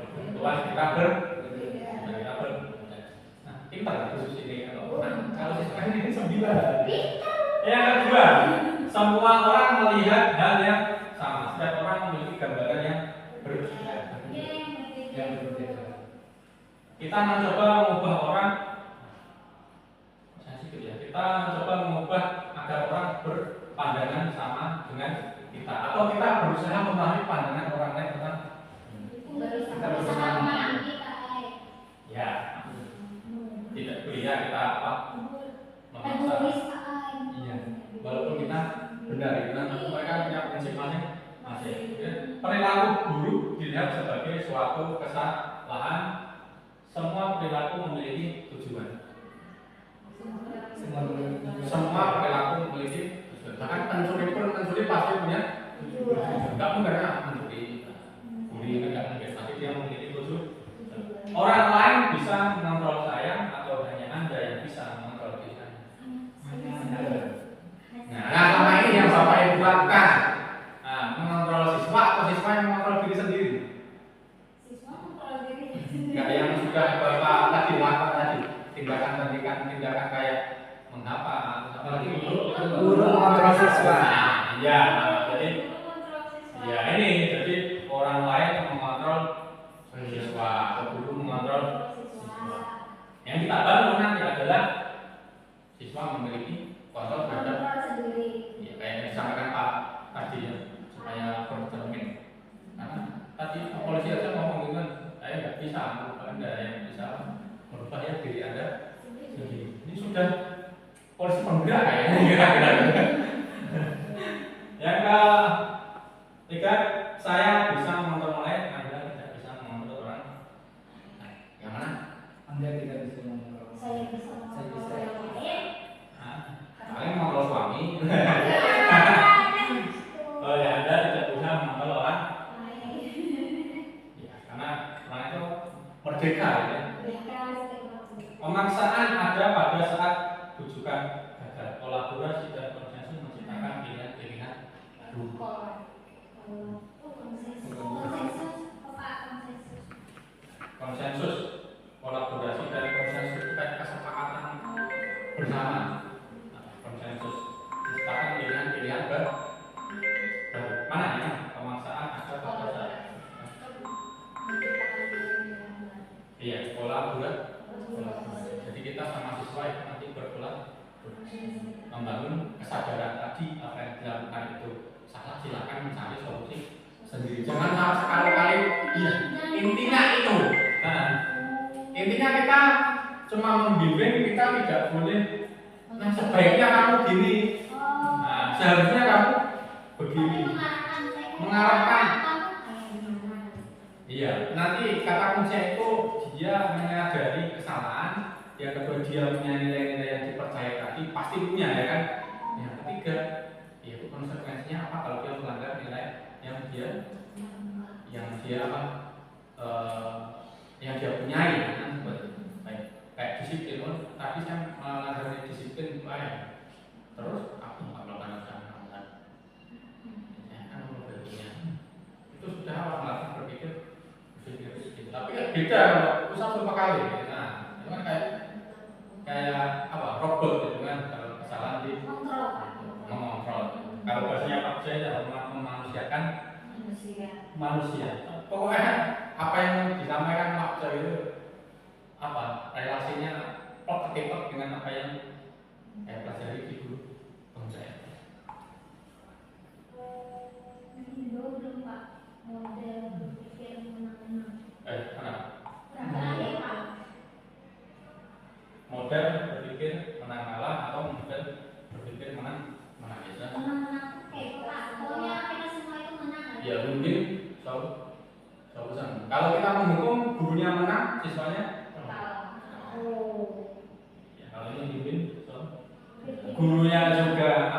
Speaker 1: Kebutuhan kita berbeda. Nah, pintar khusus ini kalau sistem ini 9. Yang kedua, semua orang melihat hal yang sama. Setiap orang memiliki gambaran yang berbeda. Kita mencoba mengubah orang. Kita mencoba mengubah agar orang berpandangan sama dengan kita, atau kita berusaha memahami pandangan orang lain tentang ya, tidak kuliah kita apa memaksa. Iya, walaupun kita benar itu nanti mereka punya prinsip masing-masing. Perilaku guru dilihat sebagai suatu kesalahan. Semua perilaku memiliki tujuan. Semua perilaku memiliki tujuan. Bahkan pencuri pasti punya tujuan. Enggak mungkin mencuri tidak mungkin, tapi dia memiliki tujuan. Orang lain bisa mengontrol saya atau hanya Anda yang bisa mengontrol diri saya. Nah, sama ini yang Bapak Ibu lakukan.
Speaker 2: Guru mengontrol siswa.
Speaker 1: Iya, jadi ya ini jadi orang lain mengontrol siswa atau guru mengontrol siswa. Yang kita bangun nanti adalah siswa memiliki kontrol terhadap ya, kayak yang disampaikan Pak tadi ya, supaya bercermin. Karena tadi polisi aja ngomong gitu kan, saya nggak bisa merubah Anda, yang bisa merubah ya diri Anda sendiri. Ini sudah polisi penggerak kayaknya kira-kira. Yang ketiga, saya bisa mengontrol orang lain, Anda tidak bisa mengontrol orang. Nah, yang mana?
Speaker 4: Anda tidak bisa mengontrol.
Speaker 3: Saya bisa mengontrol yang lain.
Speaker 1: Kalian mengontrol suami. Oh ya, Anda tidak bisa mengontrol orang. Ya, karena orang itu merdeka ya. Pemaksaan ada pada saat bujukan gagal. Kolaborasi dan konsensus menciptakan pilihan-pilihan baru. Konsensus, kolaborasi dan konsensus itu kayak kesepakatan bersama. Nah, konsensus menciptakan pilihan-pilihan baru. Mana ya? Pemaksaan ada pada saat. Iya, kolaborasi. Jadi kita sama siswa itu nanti berkolaborasi, membangun kesadaran tadi apa yang dilakukan itu salah, silakan mencari solusi sendiri. Jangan sekali-kali iya intinya itu. Nah, intinya kita cuma membimbing, kita tidak boleh. Nah, sebaiknya kamu gini. Nah, seharusnya kamu begini. Mengarahkan. Iya, nanti kata kunci itu dia menyadari kesalahan, yang kedua dia punya nilai-nilai yang dipercaya tadi, pasti punya ya kan. Yang ketiga, yaitu konsekuensinya apa kalau dia melanggar nilai yang dia apa yang dia punyai kan. Baik, kayak disiplin pun tadi saya melanggar disiplin baik. Terus aku nggak melakukan usaha ya kan berarti itu sudah awal berpikir. Tapi beda kalau usaha berapa kali. Nah, itu kan kayak apa? Robot gitu kan. Kalau kesalahan di mengontrol. Kalau bahasanya Pak Jaya adalah memanusiakan manusia. Pokoknya apa yang disampaikan Pak Jaya itu apa? Relasinya plot ketepet dengan apa yang saya pelajari di guru Bang Jaya.
Speaker 3: Ini belum Pak, model berpikir menang-menang.
Speaker 1: Mana? Model berpikir menang kalah atau model berpikir menang biasa?
Speaker 3: Menang-menang Pak, pokoknya kita semua itu menang.
Speaker 1: Ya mungkin solusi. Kalau kita menghukum gurunya menang, siswanya kalah. Ya, kalau ini mungkin gurunya juga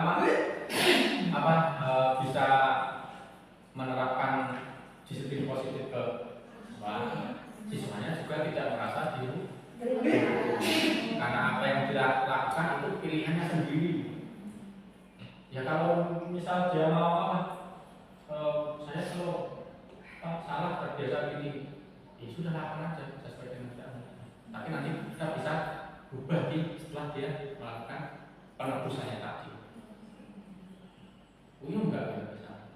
Speaker 1: bisa menerapkan disiplin positif ke siswanya juga tidak merasa karena apa yang dia lakukan itu pilihannya sendiri. Ya kalau misal dia mau saya kalau salah terbiasa gini, ya sudah lakukan aja sesuai dengan kita. Tapi nanti kita bisa berubah setelah dia melakukan penebusannya tadi. Enggak bisa.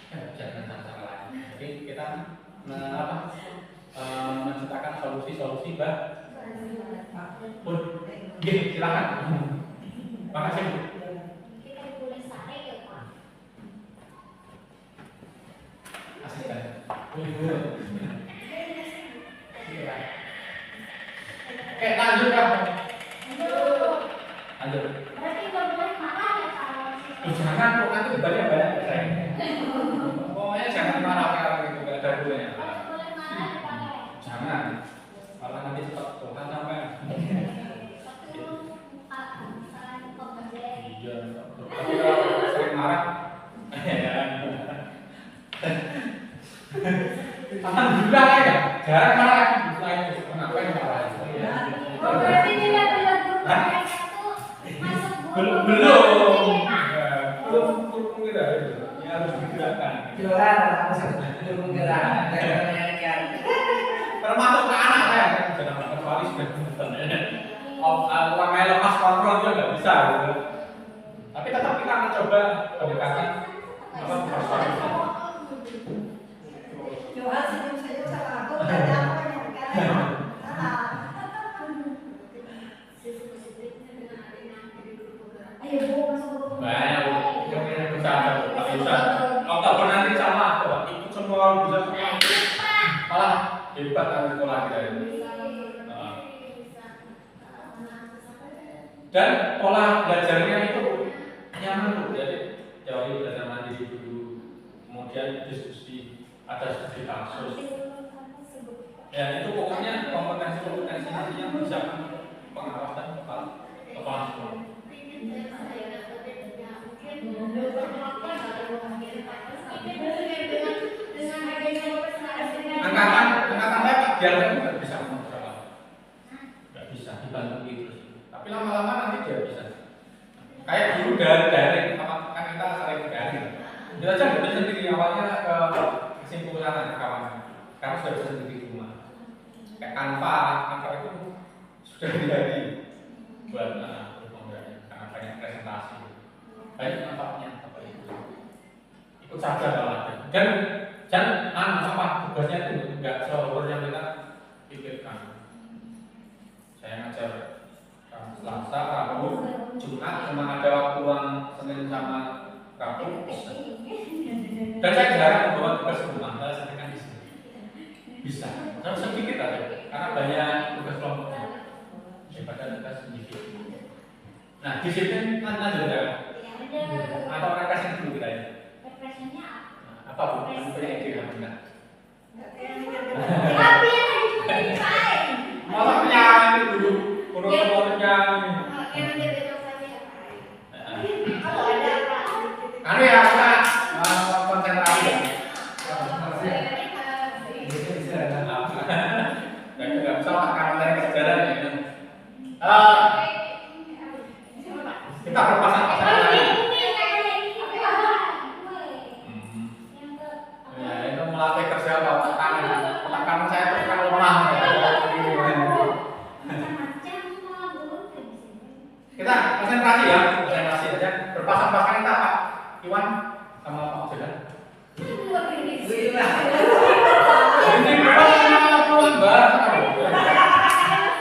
Speaker 1: Bisa dengan cara lain. Jadi kita menciptakan solusi-solusi pun. Silakan. Makasih.
Speaker 3: Kita boleh sare ya Pak.
Speaker 1: Asisten. Oke, lanjut kan? Lanjut.
Speaker 3: Berarti nggak boleh marah ya kalau
Speaker 1: Jangan kok nanti banyak saya. Pokoknya jangan marah gitu, gak ada gunanya.
Speaker 3: boleh marah ya Pak.
Speaker 1: Jangan. Malah nanti cepat Tuhan sampai. Iya. Tapi kalau sering marah, alhamdulillah ya. Jarang marah. Kenapa yang marah?
Speaker 3: Berarti tidak berlaku masuk
Speaker 1: Belum. Ya harus digerakkan. Termasuk ke anak ya, kecuali sudah namanya lepas kontrol juga nggak bisa gitu. Tapi tetap kita mencoba pendekatan apa persoalan.
Speaker 2: Johan senyum-senyum sama aku, ada apa yang kalian?
Speaker 5: Sisi positifnya dengan adanya aktivitas program.
Speaker 3: Ayo Bu, masuk Bu.
Speaker 1: Banyak Bu, yang ini bisa ada Bu, tapi bisa. Oktober nanti sama aku, ikut semua bisa semua. Malah hebat kan sekolah kita ini. Dan pola belajarnya itu nyaman Bu, jadi jauhi belajar mandiri dulu, kemudian diskusi, ada studi kasus. Ya itu pokoknya kompetensi nantinya bisa pengawasan kepala sekolah. Angkatan saya Pak Dian nggak bisa mengolah, nggak bisa dibantu terus. Tapi lama-lama nanti dia bisa. Kayak dulu dari kan kita sering daring. Dia aja nggak bisa sendiri awalnya ke kesimpulan kawan. Karena sudah bisa sendiri di rumah. Kayak Canva itu sudah jadi buat karena banyak presentasi, banyak manfaatnya apa itu. Ikut saja kalau ada. Dan apa tugasnya itu nggak seluruh yang kita pikirkan. Saya ngajar Selasa, Rabu, Jumat, cuma ada waktu ruang Senin sama Rabu. Dan saya jarang membawa tugas rumah, saya sampaikan di sini. Bisa, harus sedikit aja, karena banyak tugas kelompoknya daripada tugas sedikit. Nah, disiplin lanjut ya? Atau orang kasih dulu kita ya? Apa Bu? Punya ide nggak benar? Masa penyanyi dulu, urut-urutnya ini. Anu ya, kita konsentrasi ya. Nggak bisa karena dari kesedaran ya. Kita berpasang-pasang lagi. Ya itu melatih kerja otak kanan saya terus kan lemah. Kita konsentrasi ya, konsentrasi aja. Berpasang-pasang kita Pak Iwan sama Pak Jodan. Ini berapa puluhan bahasa kamu?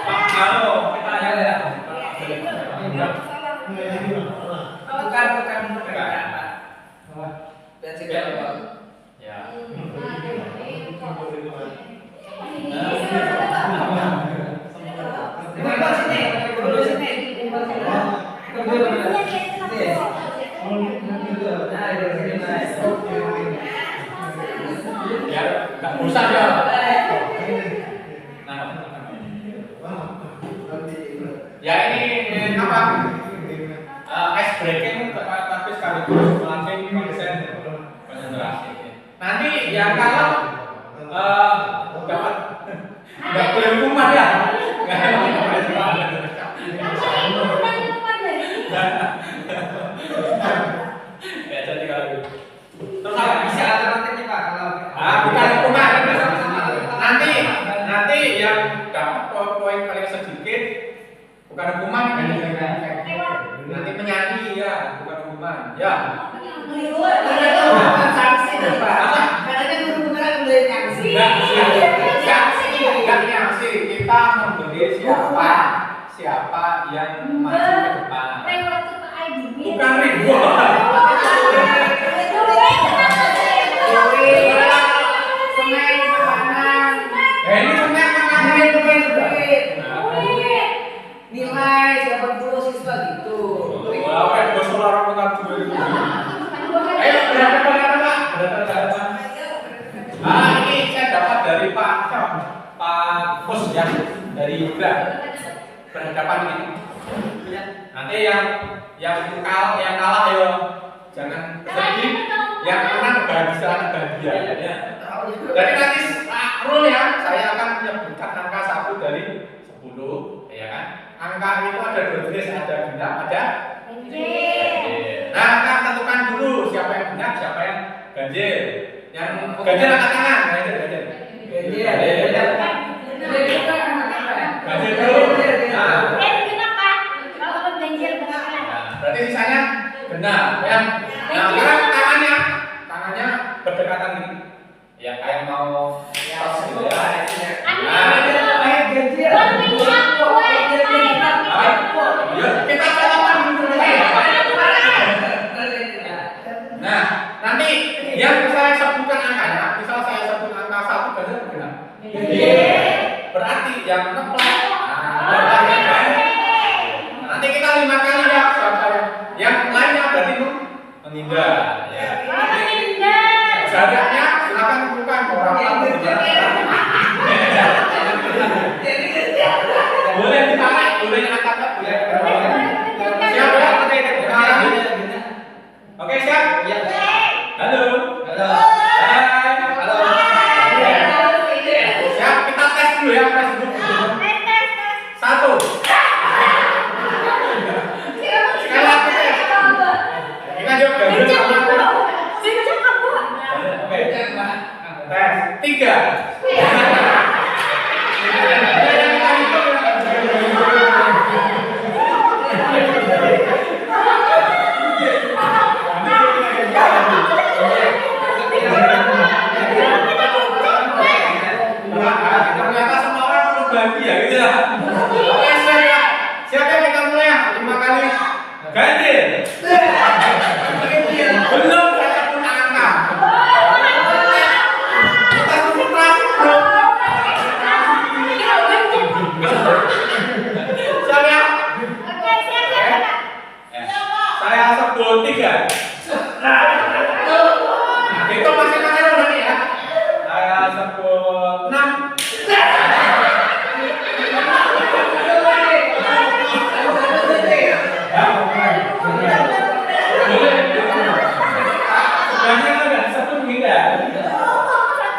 Speaker 1: Pak Halo, kita aja ya. Bukan ya. Ya, nggak usah ya. Ya ini apa? Ice breaking tapi sekaligus melatih konsentrasi. Nanti ya kalau dapat nggak boleh hukuman ya. Ya jadi kalau terus
Speaker 4: Bisa alternatifnya Pak kalau
Speaker 1: bukan hukuman. Nanti yang dapat poin paling sedikit bukan hukuman. Nanti menyanyi ya, bukan hukuman. Ya.
Speaker 2: Sanksi Pak. Karena guru-gurunya boleh sanksi.
Speaker 1: Enggak sanksi. Kita memberi siapa yang maju ke depan. Bukan reward. Ini semen
Speaker 2: nilai 80 siswa gitu.
Speaker 1: Apa yang bos orang bukan dulu. Ayo berapa Pak? Ini saya dapat dari Pak Pos ya, dari Yoga. Berhadapan ini. Nanti yang kalah ya jangan sedih, yang menang bahagia ya. Jadi nanti rule ya, saya akan menyebutkan angka 1 dari 10, ya kan? Angka itu ada 2 jenis, ada genap, ada ganjil. Nah, kita tentukan dulu siapa yang genap, siapa yang ganjil. Yang ganjil angkat tangan, ganjil dulu. Nah, berarti sisanya genap Nah, sekarang tangannya berdekatan gitu. Ya kayak mau tos gitu ya. Ya, kita salaman dulu. Nah, nanti yang saya sebutkan angkanya, misal saya sebut angka 1 benar. Berarti yang ngeplak. Nanti kita 5 kali ya, yang lainnya berarti menghindar. Ya. Jaraknya silakan tentukan berapa. Boleh ditarik, boleh angkat, boleh. Siap ya? Oke, siap?
Speaker 4: Iya.
Speaker 1: Halo.
Speaker 4: Halo.
Speaker 1: Hai. Halo. Siap, kita tes dulu ya, tes dulu. 1. Sekali lagi tes. Kita jawab gambar sama. Oke. Tes 3. Ternyata semua orang perlu bahagia gitu ya. Oke, siap ya, kita mulai ya. 5 kali. Ganjil. Belum saya pun angka. Kita konsentrasi bro. Siap ya? Saya sebut 3. Itu masing-masing udah nih ya. Saya sebut 6. Sebenarnya nggak disebut menghindar.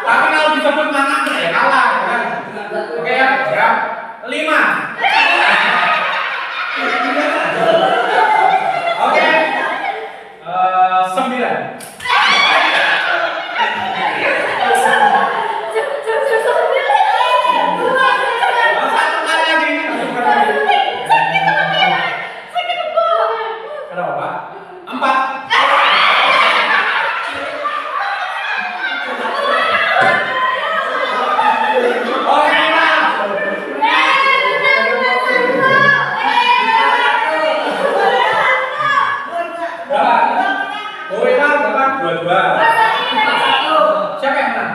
Speaker 1: Tapi kalau disebut mana ya kalah. Kan? Oke ya, siap. 5. Oke. 9. Satu kali lagi. Kenapa? 4. Oke, 22. Siapa yang menang?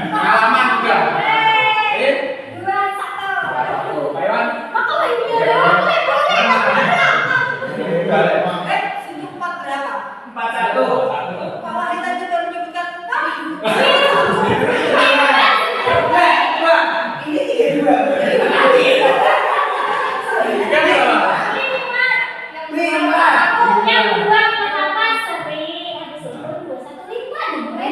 Speaker 1: Pengalaman juga. Ini Pak Iwan.
Speaker 2: Sejak 4 berapa?
Speaker 4: 41.
Speaker 2: Kalau kita juga menyebutkan ini 32.
Speaker 1: Kan berapa?
Speaker 2: 5.
Speaker 3: Yang dua pertama seri, habis itu 215.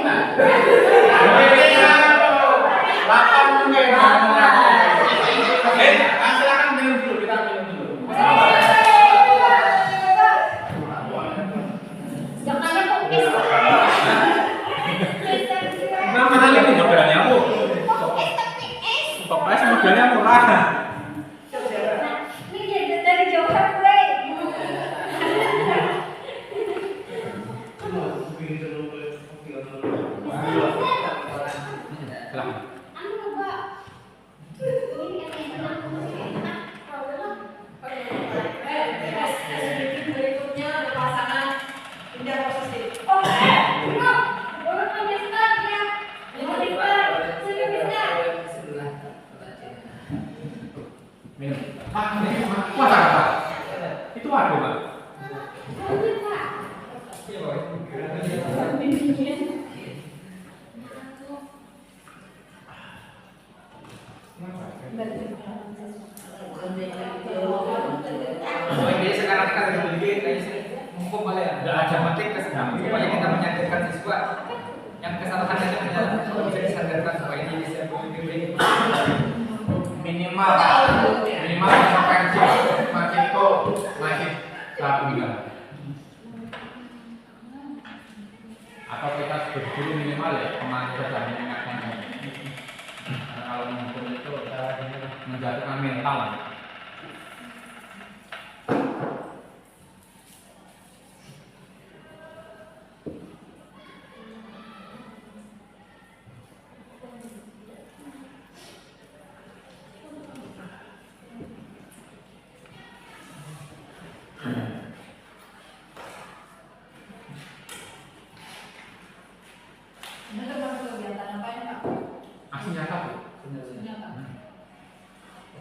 Speaker 1: Silakan minum dulu, kita minum dulu.
Speaker 3: Jangan fokus.
Speaker 1: Nah, mahal ini modelnya bu. Pokoknya modelnya murah.
Speaker 3: Ini dari Jawa gue. Anu Mbak. Ini
Speaker 2: Berikutnya pasangan pindah posisi.
Speaker 1: Minum. Pak, kuat apa? Itu ada Pak.
Speaker 4: Jadi sekarang kita sudah memiliki mumpung boleh ya. Sudah ada materi kesedang. Supaya kita menyadarkan siswa yang kesalahan itu bisa disadarkan supaya ini bisa berpikir
Speaker 1: Minimal konsekuensi masih itu masih satu juga. Atau kita sebut dulu minimal ya kemarin sudah mengingatkan ini. Karena kalau menghukum itu menjatuhkan mental.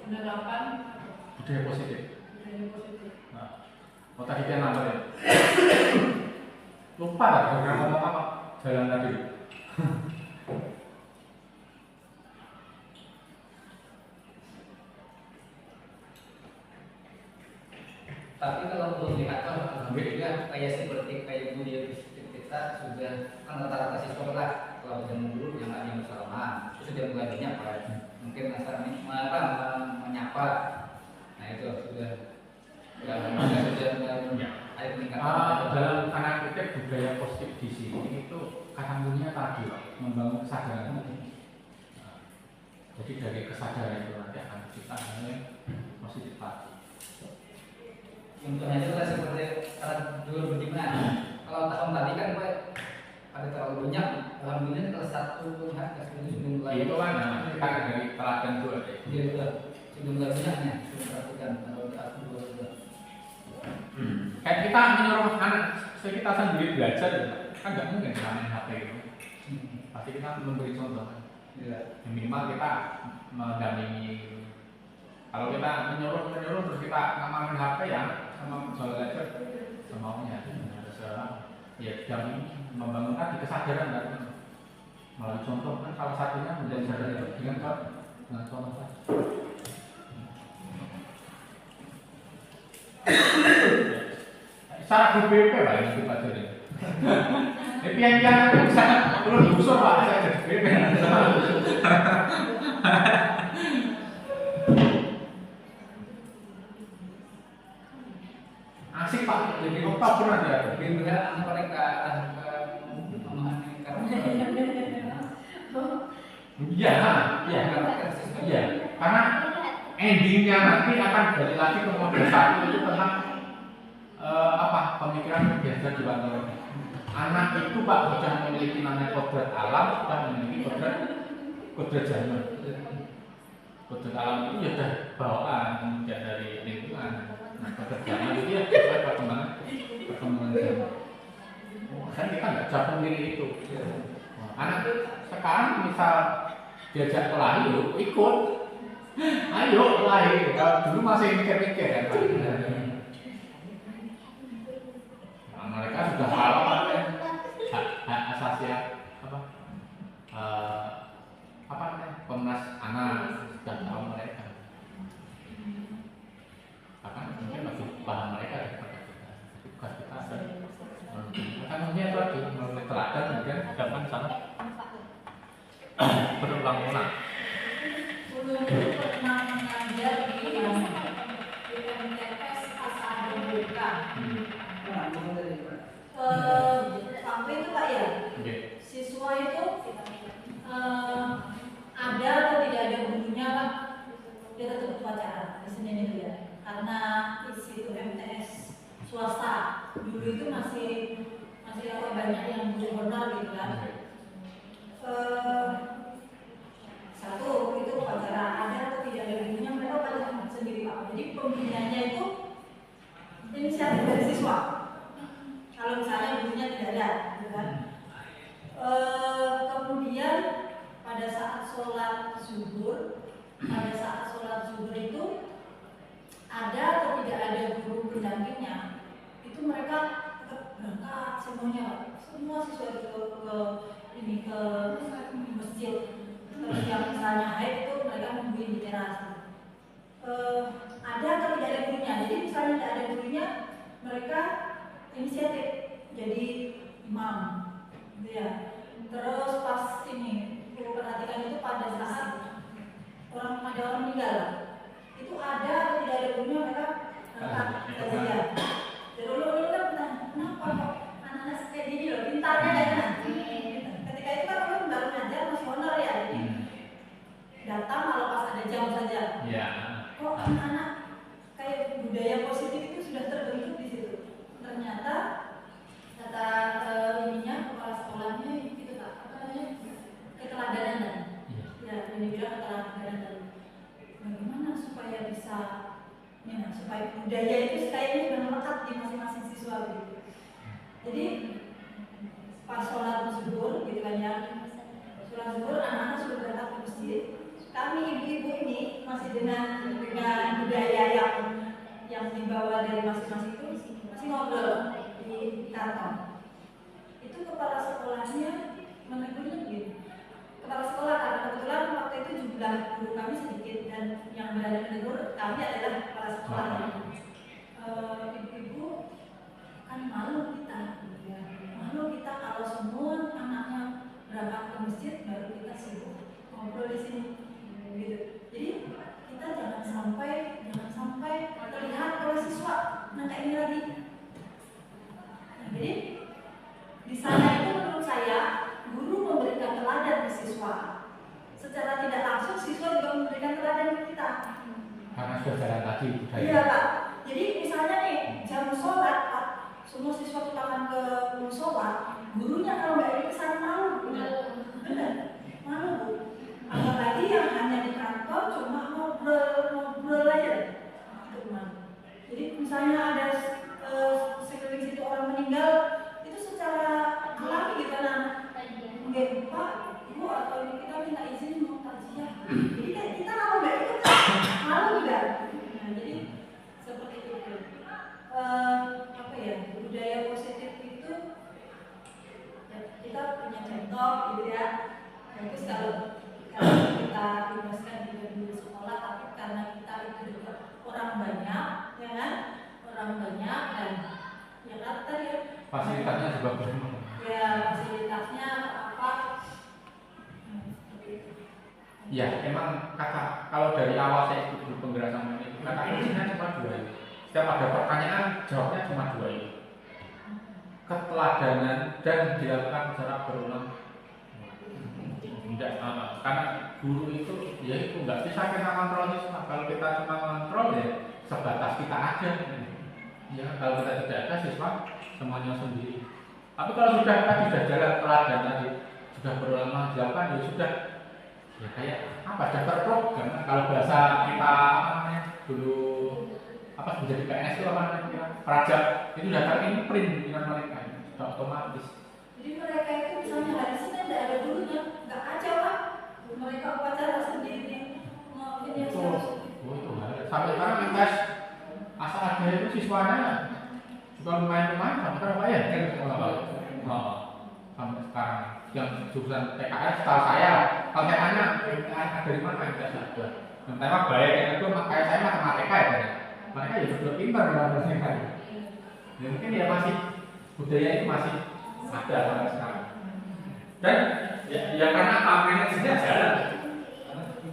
Speaker 6: penerapan
Speaker 1: budaya positif.
Speaker 6: budaya positif.
Speaker 1: Nah, tadi kan apa ya? Lupa lah, program ngomong apa? Jalan tadi.
Speaker 4: Tapi kalau untuk indikator, alhamdulillah kayak budaya positif kita sudah kan rata-rata siswa lah kalau dengan guru yang ada yang bersalaman, itu sudah mulai banyak Pak. Mungkin asal menyapa, nah itu sudah mulai ada peningkatan.
Speaker 1: Dalam tanda kutip budaya positif di sini itu katanya tadi Pak, membangun kesadaran. Nah, jadi dari kesadaran itu nanti akan kita positif tadi.
Speaker 4: Contohnya juga seperti saat dulu bagaimana? Kalau tahun tadi kan Pak ada terlalu banyak, alhamdulillah kelas 1 kelas 2 sudah mulai.
Speaker 1: Itu kan kita dari teladan dua deh.
Speaker 4: Iya itu sudah mulai banyaknya, sudah perhatikan kalau kelas 2 sudah.
Speaker 1: Kayak kita menyuruh anak kita sendiri belajar, kan nggak mungkin kita main HP itu. Pasti kita memberi contoh.
Speaker 4: Iya.
Speaker 1: Minimal kita mendampingi. Kalau kita menyuruh terus kita nggak main HP ya, sama belajar semaunya. Ya dampingi, membangun tadi kesadaran kan. Melalui contoh kan salah satunya menjadi sadar dengan contoh tadi. Secara grup BP lah yang kita pelajari. Tapi yang bisa perlu diusur Pak, saya jadi BP. Asik Pak, jadi Oktober nanti ada.
Speaker 4: Bimbingan mereka memahami karena
Speaker 1: Iya, karena endingnya nanti akan balik lagi ke model 1 itu tentang pemikiran biasa di kantor. Anak itu Pak sudah memiliki namanya kodrat alam, sudah memiliki kodrat zaman. Kodrat alam itu ya sudah bawaan kemudian dari lingkungan. Nah, kodrat zaman itu ya sesuai perkembangan zaman. Kan kita nggak bisa memilih itu. Anak sekarang misal diajak kelahi ikut, ayo kelahi. Kalau dulu masih mikir-mikir kan Pak. Mereka sudah tahu hak asasi Komnas Anak sudah tahu mereka. Bahkan mungkin masih paham mereka daripada kita. Bukan kita kan mungkin tadi melalui teladan kemudian dapat sangat berulang-ulang.
Speaker 6: Dulu pernah mengajar di MTS Asal Buka.
Speaker 2: Sampai itu Pak ya, siswa itu ada atau tidak ada gurunya Pak, dia tetap upacara di Senin itu ya, karena itu MTS swasta dulu itu masih banyak yang guru honor gitu kan. Satu itu upacara ada atau tidak ada gurunya, mereka upacara sendiri Pak. Jadi pembinanya itu inisiatif dari siswa. Kalau misalnya gurunya tidak ada, gitu kan. Kemudian pada saat sholat zuhur itu ada atau tidak ada guru pendampingnya, itu mereka tetap berangkat semuanya, semua siswa itu ke masjid. Terus yang misalnya haid itu mereka nungguin di teras. Ada atau tidak ada gurunya, jadi misalnya tidak ada gurunya, mereka inisiatif jadi imam, gitu ya. Terus pas ini perlu perhatikan itu pada saat ada orang meninggal, itu ada atau tidak ada gurunya, mereka saja. Jadi lu kan kenapa kok anak-anak kayak gini loh, pintarnya ya kan? Ketika itu kan orang baru ngajar masih honor ya, jadi datang kalau pas ada jam saja.
Speaker 1: Iya.
Speaker 2: Kok anak-anak kayak budaya positif itu sudah terbentuk di situ. Ternyata kata kepala sekolahnya itu keteladanan tadi. Ya, yang dibilang keteladanan tadi. Bagaimana supaya bisa, supaya budaya itu kayaknya sudah melekat di masing-masing siswa gitu. Jadi pas sholat zuhur gitu kan ya, sholat zuhur anak-anak sudah berangkat ke masjid. kami ibu-ibu ini masih dengan budaya yang dibawa dari masing-masing itu masih ngobrol di kantor. Itu kepala sekolahnya menegurnya begini. Kepala sekolah karena kebetulan waktu itu jumlah guru kami sedikit dan yang berani menegur kami adalah kepala sekolah. Ibu-ibu kan malu kita kalau semua anaknya berangkat ke masjid baru kita sibuk ngobrol di sini gitu. Jadi kita jangan sampai terlihat oleh siswa kayak ini lagi. Nah, jadi di sana itu menurut saya guru memberikan teladan ke siswa. Secara tidak langsung siswa juga memberikan teladan ke kita.
Speaker 1: Karena sudah jalan tadi budaya.
Speaker 2: Iya Pak. Jadi misalnya nih jam sholat, semua siswa kita akan ke musola, gurunya kalau nggak ikut kesana malu, benar, malu Bu. Apalagi yang hanya di kantor cuma ngobrol aja, itu malu. Jadi misalnya ada sekeliling situ orang meninggal, itu secara alami gitu kan, nggak Pak, Ibu atau kita minta izin mau takziah. Jadi kayak kita kalau nggak ikut malu juga. Nah jadi seperti itu. Apa ya, budaya positif itu ya, kita punya contoh gitu ya. Bagus kalau kita bebaskan juga di sekolah, tapi karena kita itu juga orang banyak, ya kan? Orang banyak dan ya kan tadi ya,
Speaker 1: Fasilitasnya juga belum.
Speaker 2: ya fasilitasnya apa? Seperti itu.
Speaker 1: Ya, emang kata kalau dari awal saya ikut grup penggerak sama ini, kata kuncinya cuma dua ini. Setiap ada pertanyaan, jawabnya cuma dua ini. Keteladanan dan dilakukan secara berulang. Tidak sama, karena guru itu, ya itu nggak bisa kita kontrol siswa. Kalau kita cuma kontrol ya sebatas kita aja. Ya, kalau kita tidak ada siswa semuanya sendiri. Tapi kalau sudah tadi sudah jalan teladan tadi, sudah berulang dilakukan, ya sudah. Ya kayak apa daftar program. Kalau bahasa kita apa namanya dulu apa menjadi PNS itu apa namanya perajab itu daftar imprint dengan mereka sudah otomatis.
Speaker 2: Jadi mereka itu misalnya hari Senin tidak ada gurunya, nggak aja Pak. Mereka upacara sendiri, mau ini
Speaker 1: Itu sampai sekarang MTS asal ada itu siswanya juga lumayan sampai berapa ya? Sampai sekarang yang jurusan PKS setahu saya kalau saya tanya ada dari mana MTS ada. Yang tema baik yang itu makanya saya matematika ya. Mereka ya sudah pintar dalam mereka. Ya mungkin ya masih budaya itu masih ada sampai sekarang. Dan ya karena apa manajernya jalan.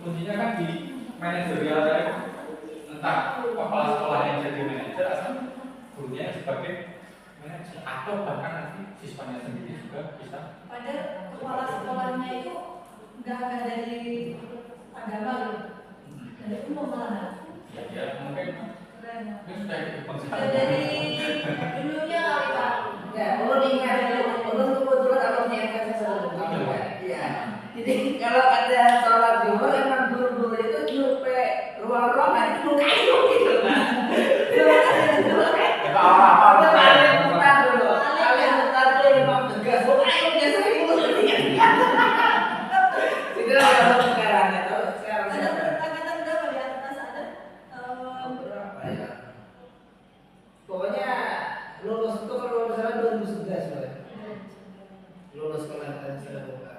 Speaker 1: Kuncinya kan di manajerial dari entah kepala sekolah yang jadi manajer atau gurunya sebagai manajer atau bahkan nanti siswanya sendiri juga bisa.
Speaker 2: Padahal kepala sekolahnya itu nggak dari agama loh, dari umum malah.
Speaker 1: Ya mungkin ini sudah
Speaker 2: Sudah dari dulunya kali Pak.
Speaker 7: Ya, perlu diingat, perlu kebetulan kalau niatkan sesuatu. Iya. Jadi kalau ada sholat zuhur emang guru-guru itu nyupe ruang-ruangan itu kayu gitu. Kalian mutar dulu, memang tegas. Ayo biasa itu. Itu kalau sekarang itu sekarang.
Speaker 2: Angkatan berapa di atas ada?
Speaker 7: Berapa ya? Pokoknya lulus itu kalau lulus sana 2011 Pak. Lulus sekolah dan sudah buka.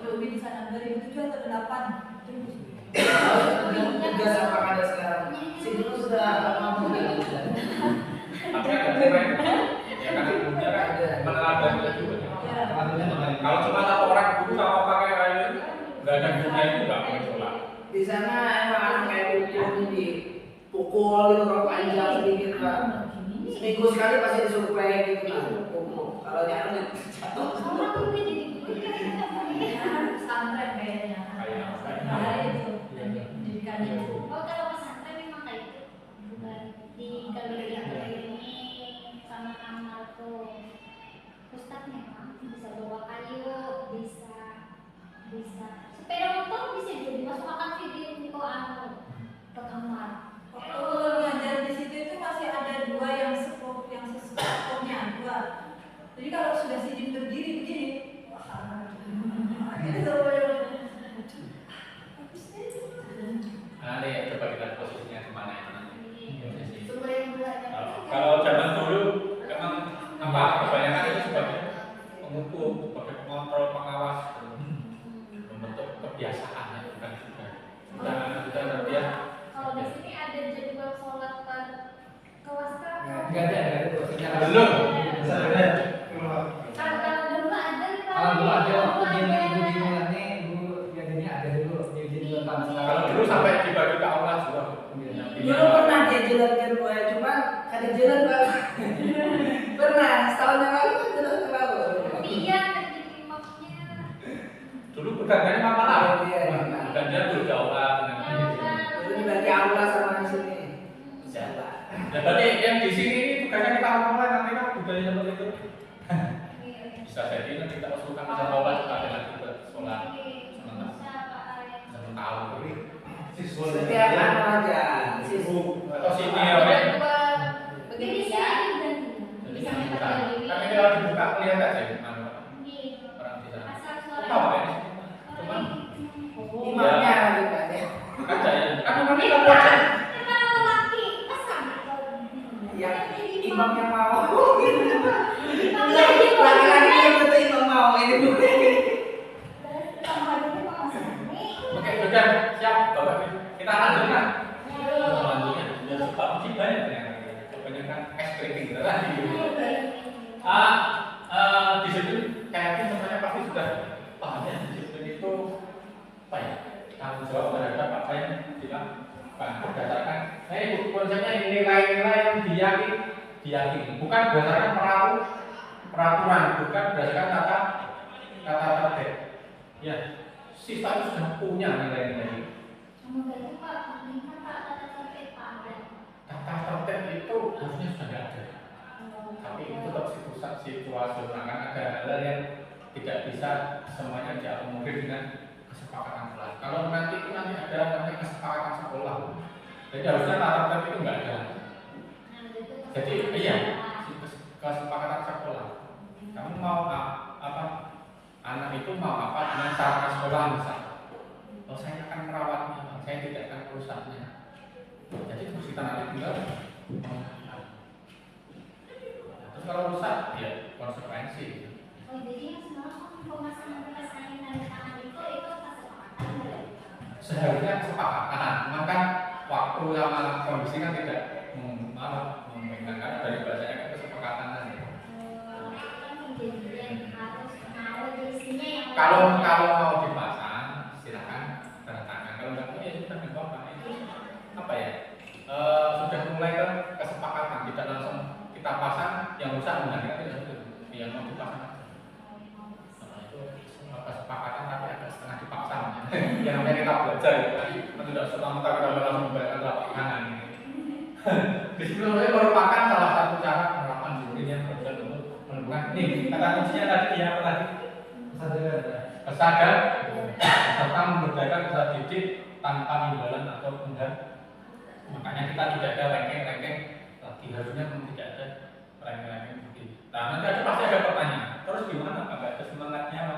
Speaker 2: Lebih di sana 2007 atau 2008.
Speaker 7: Tugas apa ada sekarang? Si dulu sudah mampu kan?
Speaker 1: tapi ada pemain ya kan gurunya kan meneladani juga. Kalau cuma satu orang guru sama pakai kayu itu nggak ada gurunya itu nggak boleh sholat.
Speaker 7: Di sana emang anak kayak gitu dipukul gitu kalau panjang sedikit Pak. Seminggu sekali pasti disuruh play gitu kan. Kalau nyamuk jatuh.
Speaker 3: Sama tuh dia jadi
Speaker 2: Pesantren kayaknya. Nah, itu pendidikannya.
Speaker 3: oh kalau pesantren memang kayak itu bukan di galeri sama nama tuh ustadznya kan bisa bawa kayu bisa sepeda motor bisa jadi masukkan video ke kamar
Speaker 2: Waktu ngajar di situ itu masih ada
Speaker 1: posisinya di mana itu nanti.
Speaker 5: Sumber yang banyak.
Speaker 1: Kalau zaman dulu memang apa kebanyakan itu sebagai pengukur, sebagai pengontrol, pengawas, membentuk kebiasaan ya, bukan juga. Sudah terbiasa.
Speaker 3: Kalau di sini ada jadwal sholat kelas kah?
Speaker 4: Enggak ada secara
Speaker 1: Belum.
Speaker 3: Kalau dulu ada nih, Pak.
Speaker 4: Kalau dulu ada waktu
Speaker 3: Dulu
Speaker 4: ibu
Speaker 3: ada.
Speaker 4: dimulai ibu biasanya ada dulu jadi 2 tahun sekarang.
Speaker 1: Kalau dulu sampai dibagi ke aula juga.
Speaker 7: Dulu pernah dia jelaskan gue, cuma ada jelas Pak. Pernah, setahun yang lalu kan jelas yang lalu.
Speaker 3: Iya, jadi imamnya.
Speaker 1: Dulu pergantian mama lah.
Speaker 7: Iya.
Speaker 1: Pergantian dulu ke aula.
Speaker 7: Itu dibagi aula sama di sini.
Speaker 1: Ya, berarti yang di sini ini tugasnya kita mulai nanti kan budaya seperti itu. Bisa jadi nanti kita usulkan bisa bawa juga ada lagi ke sekolah sementara.
Speaker 7: Setiap anu aja.
Speaker 1: Atau sini ya, Pak.
Speaker 3: Jadi saya dan
Speaker 1: Jadi kan dibuka. Kan ini kalau dibuka lihat aja mana orang di sana.
Speaker 3: asal
Speaker 1: Tahu
Speaker 3: suara.
Speaker 1: ya? Cuman
Speaker 7: Imamnya lagi Pak.
Speaker 1: ada ya. Kan memang kita buat
Speaker 7: Yang imam yang mau.
Speaker 3: Laki-laki
Speaker 7: Laki-laki yang betul imam mau ini bukan.
Speaker 1: Oke, sudah siap Bapak. Kita lanjutkan. Selanjutnya, ya sebab masih banyak yang kebanyakan escalating tadi. Disiplin kayaknya semuanya pasti sudah paham ya. Disiplin itu apa ya? Tanggung jawab terhadap apa yang dilakukan berdasarkan. Nah itu konsepnya nilai-nilai yang diyakini, bukan berdasarkan peraturan, bukan berdasarkan kata tertib. Ya, siswa itu sudah punya nilai-nilai. Kata tertib itu harusnya sudah tidak ada. Tapi itu tetap situasional, kan ada hal yang tidak bisa semuanya diakomodir dengan kesepakatan kelas. Kalau nanti ada namanya kesepakatan sekolah, jadi harusnya tata tertib itu nggak ada. Jadi iya, kesepakatan sekolah. Kamu mau apa? Anak itu mau apa dengan cara sekolah misalnya? Oh saya akan merawatnya, saya tidak akan merusaknya. Jadi terus kita nanti tinggal. Terus kalau rusak, ya konsekuensi.
Speaker 3: Oh, jadi yang semalam pemasangan petasan yang tangan itu kesepakatan ya?
Speaker 1: Seharusnya kesepakatan, maka waktu sama kondisi kan tidak malah mengingatkan dari bahasanya kan kesepakatan tadi. Kalau mau dipasang, silakan tanda tangan. Kalau nggak mau ya sudah nggak apa-apa. Itu apa ya? Sudah mulai kan kesepakatan, tidak langsung kita pasang yang rusak menggantikan tidak sudah. Yang mau dipasang. Nah, itu kesepakatan tapi agak setengah dipaksa. Yang namanya kita belajar ya. Tidak serta-merta kita langsung membayarkan telapak tangan. Bismillah merupakan salah satu cara penerapan disiplin yang berjalan untuk menentukan. Nih kata kuncinya tadi ya apa tadi? Kesadaran serta memberdayakan peserta didik tanpa imbalan atau penghargaan. Makanya kita tidak ada ranking-ranking lagi, harusnya tidak ada ranking-ranking begini. Nah nanti pasti ada pertanyaan. Terus gimana? Agak ada semangatnya apa?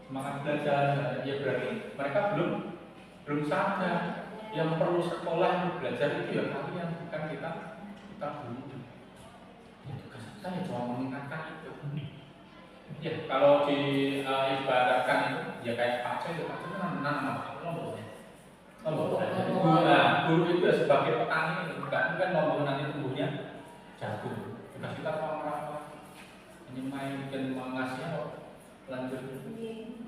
Speaker 1: Semangat belajar. Ya berarti mereka belum sadar. Yang perlu sekolah untuk belajar itu ya kalian, bukan kita guru. Ya tugas saya cuma mengingatkan itu. Ya kalau diibaratkan itu ya kayak Pak itu nanam lomboknya. Guru itu ya sebagai petani, bukan lombok nanti tumbuhnya jagung. Tugas kita mau merawat, menyemai dan mengasihnya lanjut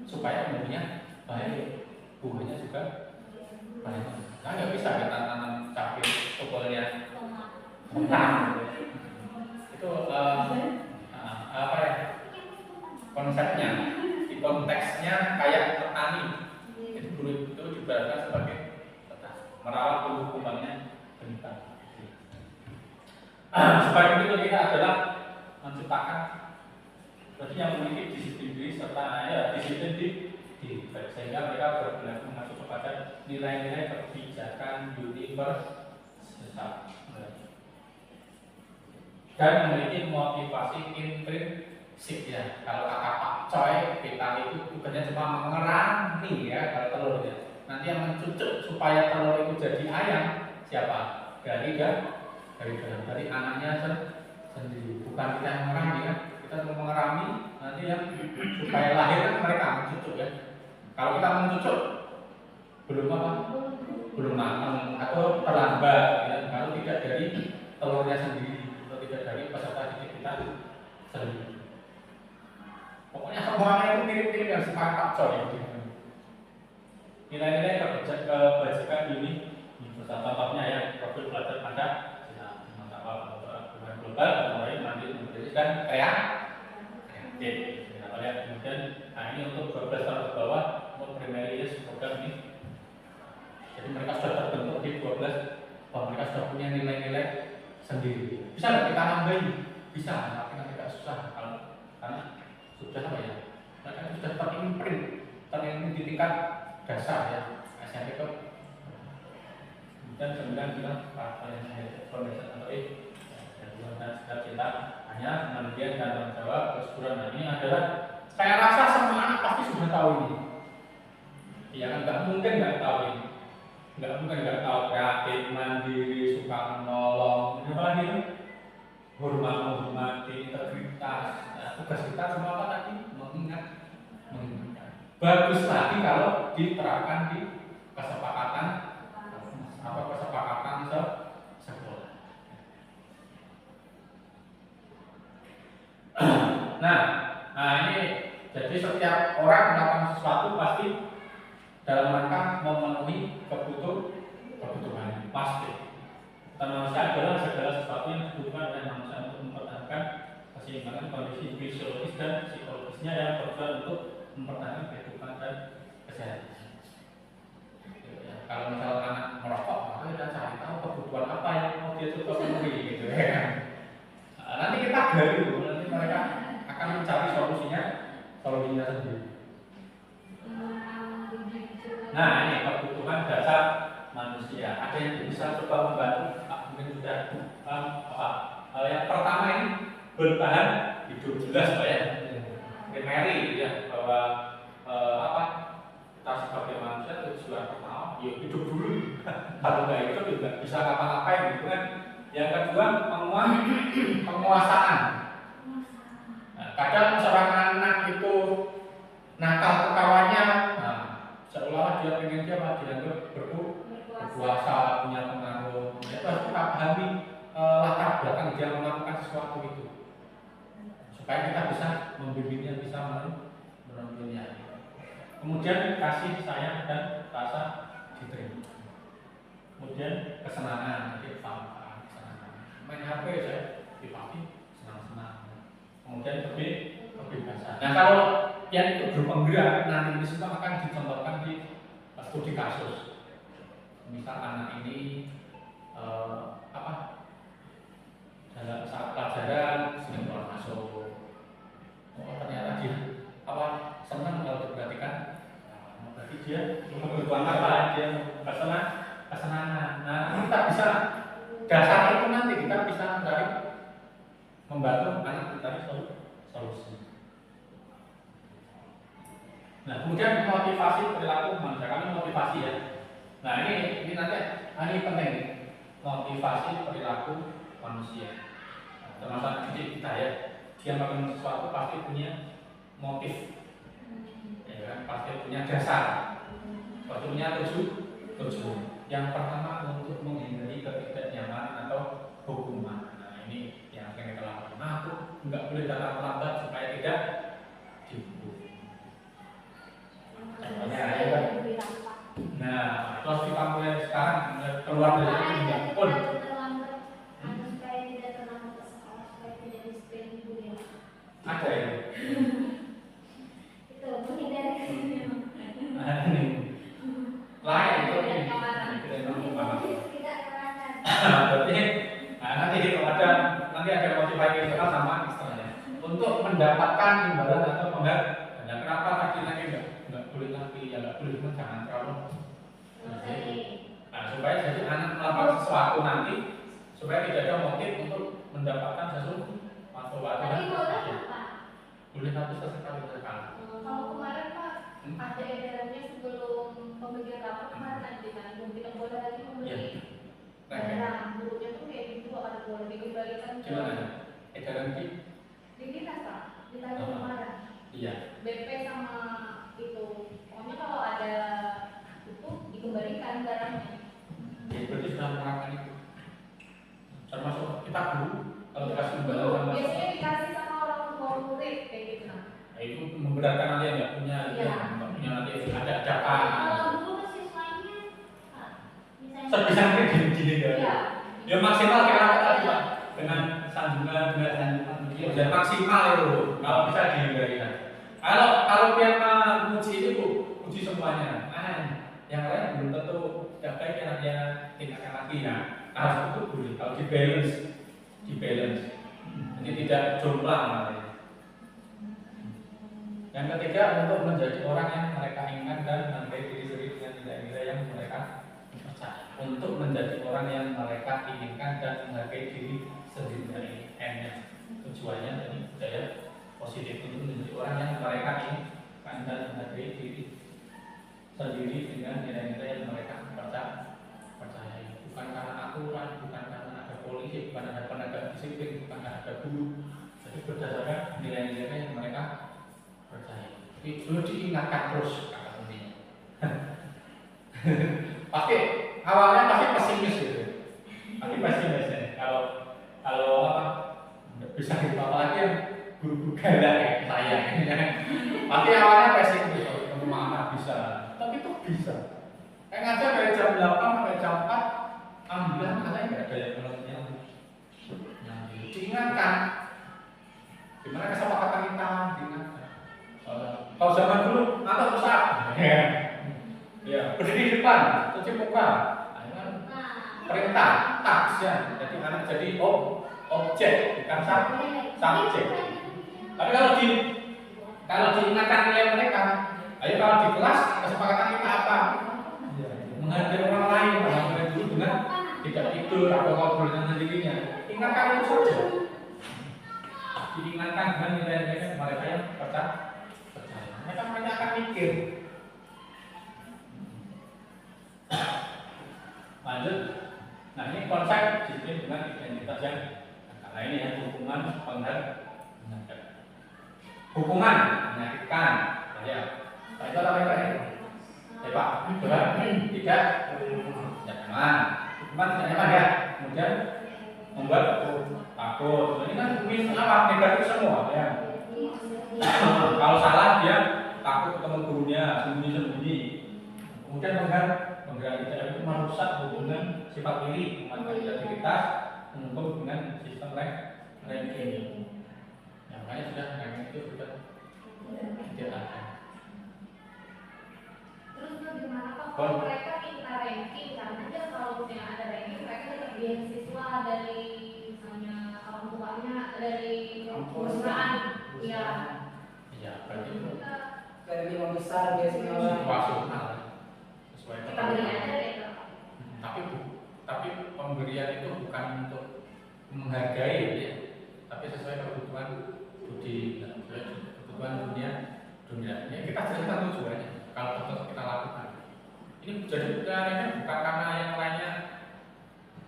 Speaker 1: supaya tumbuhnya baik, buahnya juga baik. Nah nggak bisa kita tanam cabai tokolnya mentah. Itu apa ya? Konsepnya, di konteksnya kayak petani. Jadi guru itu diibaratkan sebagai petani, merawat tumbuh-tumbuhannya bentang. Sebagai itu kita adalah menciptakan berarti yang memiliki disiplin diri serta disiplin di sehingga mereka benar-benar mengacu kepada nilai-nilai kebijakan universal dan memiliki motivasi intrinsik ya. Kalau kata Pak Coy, kita itu bukannya cuma mengerangi ya kalau telur ya. Nanti yang mencucuk supaya telur itu jadi ayam siapa? Dari anaknya sendiri, bukan kita yang mengerami kan. Kita mau mengerami nanti yang supaya lahir kan mereka mencucuk ya. Kalau kita mencucuk belum matang atau terlambat ya. Kalau tidak dari telurnya sendiri atau tidak dari peserta didik kita sendiri. Pokoknya semuanya itu mirip-mirip yang sepakat coy. Nilai-nilai kebajikan ini contohnya ya, profil belajar Anda hubungan global, mulai mandiri, dan kreatif. Kemudian, ini untuk 12 tahun ke bawah, untuk primary years program ini. Jadi mereka sudah terbentuk di 12, bahwa mereka sudah punya nilai-nilai sendiri. Bisa nggak kita nambahin? Bisa, tapi kan tidak susah karena sudah apa ya? Mereka sudah terimprint di tingkat dasar ya, SMP ke. Dan kemudian kita foundation atau dan sikap cinta hanya kemudian dan tanggung jawab keseluruhan. Nah, ini adalah saya rasa semua anak pasti sudah tahu ini. Ya kan nggak mungkin nggak tahu ini, nggak mungkin nggak tahu kreatif, mandiri, suka menolong, apa lagi itu? Hormat menghormati, integritas. Nah, tugas kita semua apa tadi? Mengingatkan. Bagus lagi kalau diterapkan di kesepakatan sekolah. Nah ini jadi setiap orang melakukan sesuatu pasti dalam rangka memenuhi kebutuhan pasti. Manusia adalah segala sesuatu yang dibutuhkan oleh manusia untuk mempertahankan keseimbangan kondisi fisiologis dan psikologisnya yang bertujuan untuk mempertahankan kehidupan dan kesehatan. Kalau misalnya anak merokok, maka kita cari tahu kebutuhan apa yang mau dia coba penuhi gitu ya. Nanti kita gali dulu, nanti mereka akan mencari solusinya sendiri. Nah ini kebutuhan dasar manusia. Ada yang bisa coba membantu? Mungkin sudah yang pertama ini bertahan hidup, jelas Pak ya. Primary ya, bahwa kita sebagai manusia tujuan pertama ya hidup dulu. Kalau nggak hidup juga bisa ngapa-ngapain gitu kan. Yang kedua penguasaan. Nah, kadang seorang anak itu nakal ke kawannya, seolah dia pengen dianggap berkuasa, punya pengaruh. Itu harus kita pahami latar belakang dia melakukan sesuatu itu, supaya kita bisa membimbingnya, bisa menuntutnya. Kemudian kasih sayang dan rasa diterima. Kemudian kesenangan, main HP saya dipakai senang-senang. Kemudian kebebasan. Nah kalau yang itu berpenggerak nanti di situ akan dicontohkan di studi kasus. Misal anak ini dalam saat pelajaran sering keluar masuk. Ternyata dia senang kalau diperhatikan. Berarti dia kebutuhan apa? Dia kesenangan. Nah kita bisa dasar itu nanti kita bisa membantu anak mencari solusi. Nah, kemudian motivasi perilaku manusia. Kami motivasi ya. Nah, ini nanti ini penting nih. Motivasi perilaku manusia. Termasuk kita ya. Dia melakukan sesuatu pasti punya motif. Ya kan? Pasti punya dasar. Pasti punya tujuan. Yang pertama untuk menghindari ketidaknyamanan atau hukuman. Nah, ini yang akan kita lakukan. Nah, aku nggak boleh datang terlambat supaya tidak dihukum. Nah, terus kita mulai sekarang keluar dari itu juga pun. Ada ya.
Speaker 3: Itu menghindari.
Speaker 1: Ini lain itu ini. Berarti nanti ada motivasi internal sama eksternal untuk mendapatkan imbalan atau penghargaan. Dan kenapa tadi nggak boleh lagi ya nggak boleh cuma jangan terlalu. Nah, supaya jadi anak melakukan sesuatu nanti supaya tidak ada motif untuk mendapatkan sesuatu atau
Speaker 3: Tapi boleh apa?
Speaker 1: boleh satu sekali.
Speaker 6: Kalau kemarin Pak ada edarannya sebelum pembagian rapat kemarin ada kan tidak boleh lagi membeli Nah, gurunya tuh kayak gitu akan boleh dikembalikan ke
Speaker 1: Gimana? Edaran di?
Speaker 6: di dinas Pak, di Tanjung Kemarin.
Speaker 1: Iya.
Speaker 6: BP sama itu, pokoknya kalau ada itu dikembalikan barangnya.
Speaker 1: Ya, berarti sudah menerapkan itu. Termasuk kita guru kalau dikasih imbalan sama
Speaker 6: Biasanya dikasih sama orang tua murid kayak gitu nah.
Speaker 1: nah, itu memberatkan nanti yang nggak punya,
Speaker 6: Iya.
Speaker 1: nggak punya nanti ada ajakan.
Speaker 3: Kalau guru siswanya, misalnya
Speaker 1: Sebisa mungkin gini-gini ya.
Speaker 6: Iya.
Speaker 1: Ya maksimal kira tadi Pak dengan sanjungan dan maksimal itu kalau bisa dihindari. Kalau yang menguji itu Bu, uji semuanya. Yang lain belum tentu tidak baik yang nanti tingkatkan lagi ya. Harus itu boleh. Kalau di balance. Jadi tidak jomplang namanya. Yang ketiga untuk menjadi orang yang mereka inginkan dan menghargai diri sendiri dengan nilai-nilai yang mereka percaya. Untuk menjadi orang yang mereka inginkan dan menghargai diri sendiri dari N-nya. Tujuannya dari budaya positif untuk menjadi orang yang mereka inginkan dan menghargai diri sendiri dengan nilai-nilai yang mereka percaya. Bukan karena aturan, bukan karena ada polisi, bukan ada penegak disiplin, bukan karena ada guru. Jadi berdasarkan nilai-nilai yang mereka percaya. Itu diingatkan terus kata kuncinya. Pasti awalnya pasti pesimis gitu. Pasti pesimis ya. Kalau apa nggak bisa gitu apalagi yang guru-guru gila kayak saya. Pasti awalnya pesimis. Kamu mana bisa? Tapi itu bisa. Kayak ngajar dari jam 8 sampai jam 4. Alhamdulillah katanya nggak ada yang menolongnya. Nah, diingatkan. Gimana kesepakatan kita? Diingatkan. Kalau zaman dulu, atau rusak. Ya, berdiri di depan, cuci muka. Perintah, taks ya. Jadi anak jadi objek, bukan subjek. Tapi kalau diingatkan nilai mereka, ayo kalau di kelas kesepakatan kita apa? Menghargai orang lain, orang dulu dengan tidak tidur atau ngobrol dengan sendirinya. Ingatkan itu saja. Diingatkan dengan nilai-nilai mereka yang percaya. Mereka akan mikir. Lanjut. Nah ini konsep disiplin dengan identitas yang karena ini ya hukuman hukuman menyakitkan. Ya. Itu apa ya? Pak, berat, tidak nyaman. Hukuman tidak nyaman ya. Kemudian membuat takut. Ini kan hukum apa? Negatif semua ya. Kalau salah dia takut ketemu gurunya, sembunyi-sembunyi. Kemudian penggerak tidak itu merusak hubungan sifat diri, memanfaatkan identitas, menghukum dengan sistem ranking. Yang makanya sudah ranking itu sudah tidak ada.
Speaker 6: Terus bagaimana Pak kalau mereka minta ranking? Karena dia kalau misalnya ada ranking mereka dapat beasiswa dari misalnya orang tuanya dari perusahaan. Iya.
Speaker 1: Iya, berarti
Speaker 7: Kayak 5 besar biasanya orang.
Speaker 1: situasional sesuai
Speaker 6: Kita beri aja gitu.
Speaker 1: Tapi pemberian itu bukan untuk menghargai ya, tapi sesuai kebutuhan budi, sesuai kebutuhan dunia. Ini kita jelaskan tujuannya. Kalau tetap kita lakukan, ini jadi budayanya bukan karena yang lainnya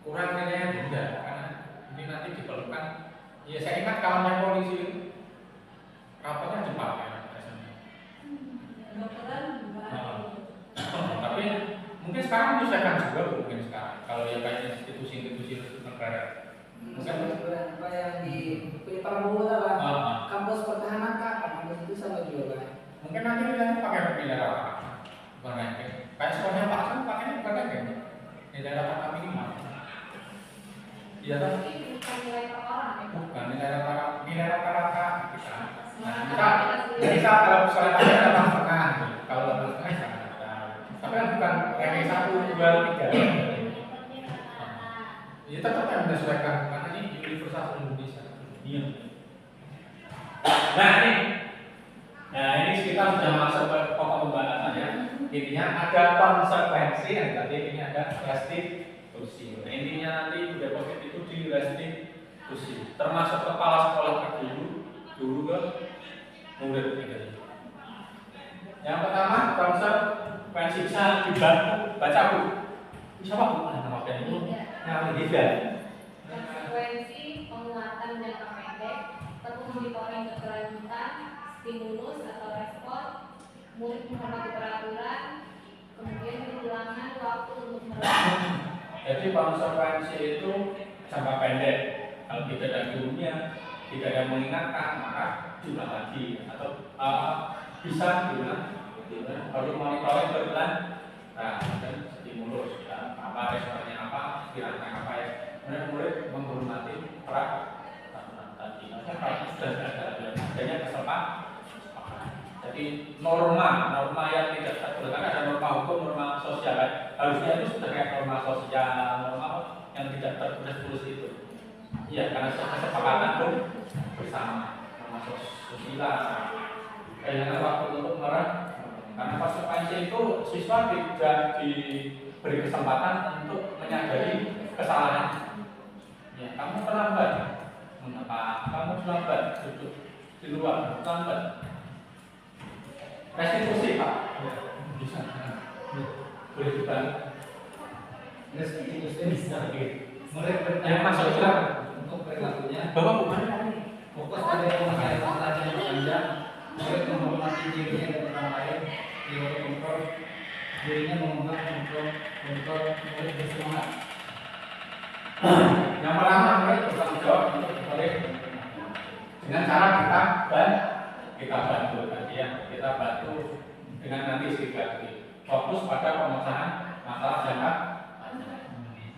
Speaker 1: kurang nilainya tidak, karena ini nanti diperlukan. Ya saya ingat kawannya polisi itu rapatnya dipakai. Tapi mungkin sekarang diusahakan juga mungkin sekarang kalau yang kayak institusi-institusi negara
Speaker 7: Mungkin apa yang di Prabowo lah, kampus pertahanan kapan? Kampus itu sama juga kan?
Speaker 1: mungkin nanti kita pakai nilai rata-rata bukan ranking. Kayak sekolahnya Pak kan pakainya bukan ranking, nilai rata-rata minimal. Iya kan?
Speaker 6: Bukan nilai per orang ya.
Speaker 1: Bukan nilai rata-rata kita. Nah, kita kalau sekolah pakai 8,5, kalau 8,5 sangat. Tapi kan bukan ranking 1, 2, 3. Ya tetap yang menyesuaikan karena ini universal Indonesia. Nah ini kita sudah masuk ke pokok pembahasannya. Intinya ada konsekuensi yang tadi ini ada restitusi. Nah intinya nanti budaya positif itu di restitusi, termasuk kepala sekolah ke guru ke murid gitu. Yang pertama konsekuensi bisa dibantu baca bu. Siapa bu? Nama itu
Speaker 4: yang tidak.
Speaker 6: Konsekuensi penguatan jangka pendek, perlu monitoring keberlanjutan, stimulus atau respon, murid menghormati peraturan, kemudian pengulangan waktu untuk menerapkan.
Speaker 1: Jadi konsekuensi itu jangka pendek. Kalau tidak ada gurunya, tidak ada yang mengingatkan, maka diulang lagi atau bisa diulang. Perlu monitoring berbulan, nah, dan stimulus, ya, apa responnya apa, kiranya apa ya. Murid menghormati peraturan tadi. Kalau sudah adanya kesepakatan. Jadi norma yang tidak tertulis, kan ada norma hukum, norma sosial kan. Harusnya itu sudah kayak norma sosial, norma yang tidak tertulis itu. Iya, karena kesepakatan pun bersama, norma sosial. Jangan waktu untuk merah. Karena konsekuensi itu siswa tidak diberi kesempatan untuk menyadari kesalahan. Ya, kamu terlambat, mengapa? Kamu terlambat duduk di luar, terlambat. Restitusi Pak, bisa. Boleh juga.
Speaker 4: Restitusi bisa. Murid
Speaker 1: Yang maksudnya
Speaker 4: untuk perilakunya.
Speaker 1: Bapak bukan
Speaker 4: Fokus pada penguasaan pelajaran yang panjang, murid menghormati dirinya dan orang lain, teori kontrol, dirinya mengembang kontrol murid bersemangat.
Speaker 1: yang pertama murid bertanggung jawab untuk murid dengan cara kita bantu tadi ya, kita bantu dengan nanti strategi fokus pada pemecahan masalah jangka panjang.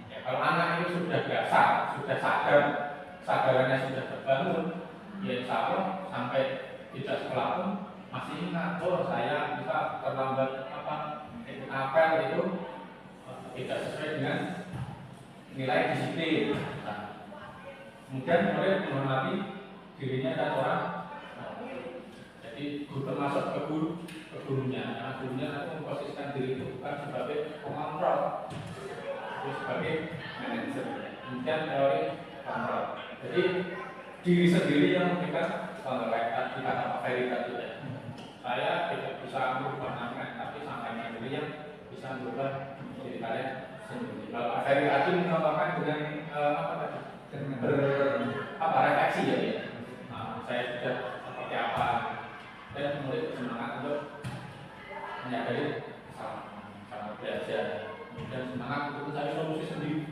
Speaker 1: Ya, kalau anak itu sudah biasa, sudah sadar, sadarannya sudah terbangun, ya insya Allah sampai tidak sekolah pun masih ingat, oh saya bisa terlambat apel itu tidak sesuai dengan nilai disiplin. Nah, kemudian murid menghormati dirinya dan orang. Jadi guru termasuk ke gurunya, karena gurunya nanti memposisikan diri itu bukan sebagai pengontrol, tapi sebagai manajer. Kemudian teori kontrol. Jadi diri sendiri yang memberikan kontrol. Tadi kata Pak Ferry tadi ya. Saya tidak bisa merubah anak, tapi sampai sendiri yang bisa merubah diri kalian sendiri. Kalau Pak Ferry tadi mencontohkan dengan refleksi ya. Nah, saya sudah seperti apa, dan mulai semangat untuk menyadari kesalahan belajar dan semangat untuk mencari solusi sendiri.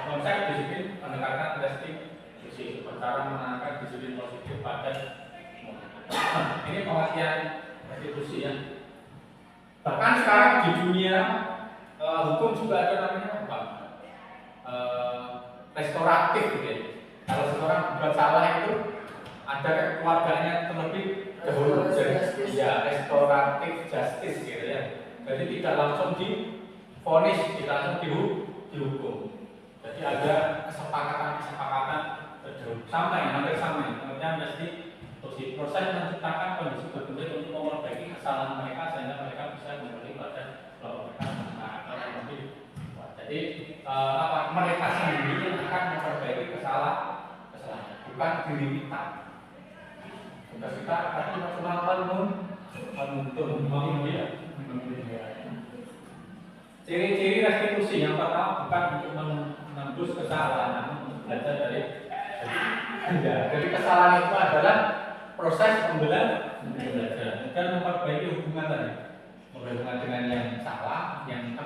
Speaker 1: Konsep disiplin pendekatan holistik sisi cara menanamkan disiplin positif pada ini pengertian restitusi ya. Bahkan sekarang di dunia hukum juga ada namanya apa? Restoratif gitu ya. Kalau seorang berbuat salah itu ada keluarganya terlebih dahulu, jadi ya restoratif justice gitu ya. Jadi tidak langsung divonis, tidak langsung dihukum. Jadi ada kesepakatan hampir sama. Artinya mesti proses menciptakan kondisi berkumpul untuk memperbaiki kesalahan mereka sehingga mereka bisa kembali pada mereka. Jadi mereka sendiri yang akan memperbaiki kesalahan, bukan diri kita. Tugas kita akan menuntun dia. Ciri-ciri restitusi yang pertama bukan untuk menembus kesalahan, namun untuk belajar dari jadi kesalahan itu adalah proses pembelajaran dan memperbaiki hubungan tadi, hubungan dengan yang salah, yang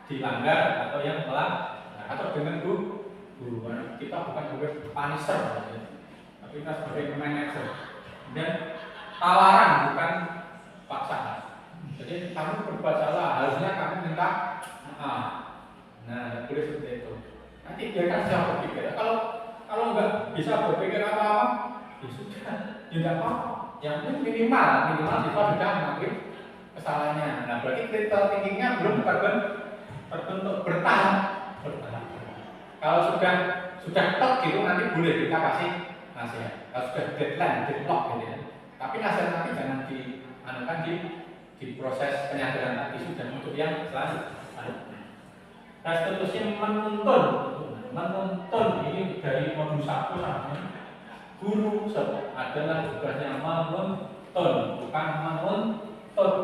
Speaker 1: dilanggar atau yang melanggar, atau dengan guru. Kita bukan sebagai punisher, tapi kita sebagai manager. Dan tawaran bukan paksaan. Jadi kamu berbuat salah, harusnya kamu minta maaf. Nah, boleh seperti itu. Nanti biarkan siapa berpikir. Kalau nggak bisa berpikir apa-apa, ya sudah, tidak apa-apa. Yang penting minimal siswa sudah mengakui kesalahannya. Nah, berarti critical thinkingnya belum terbentuk bertahan. Kalau sudah tok gitu, nanti boleh kita kasih nasihat. Kalau sudah deadlock gitu ya. Tapi nasihat nanti jangan dianukan di proses penyadaran tadi, sudah untuk yang selanjutnya. Restitusi menuntun ini dari modul 1 sampai guru adalah tugasnya menuntun, bukan menuntut.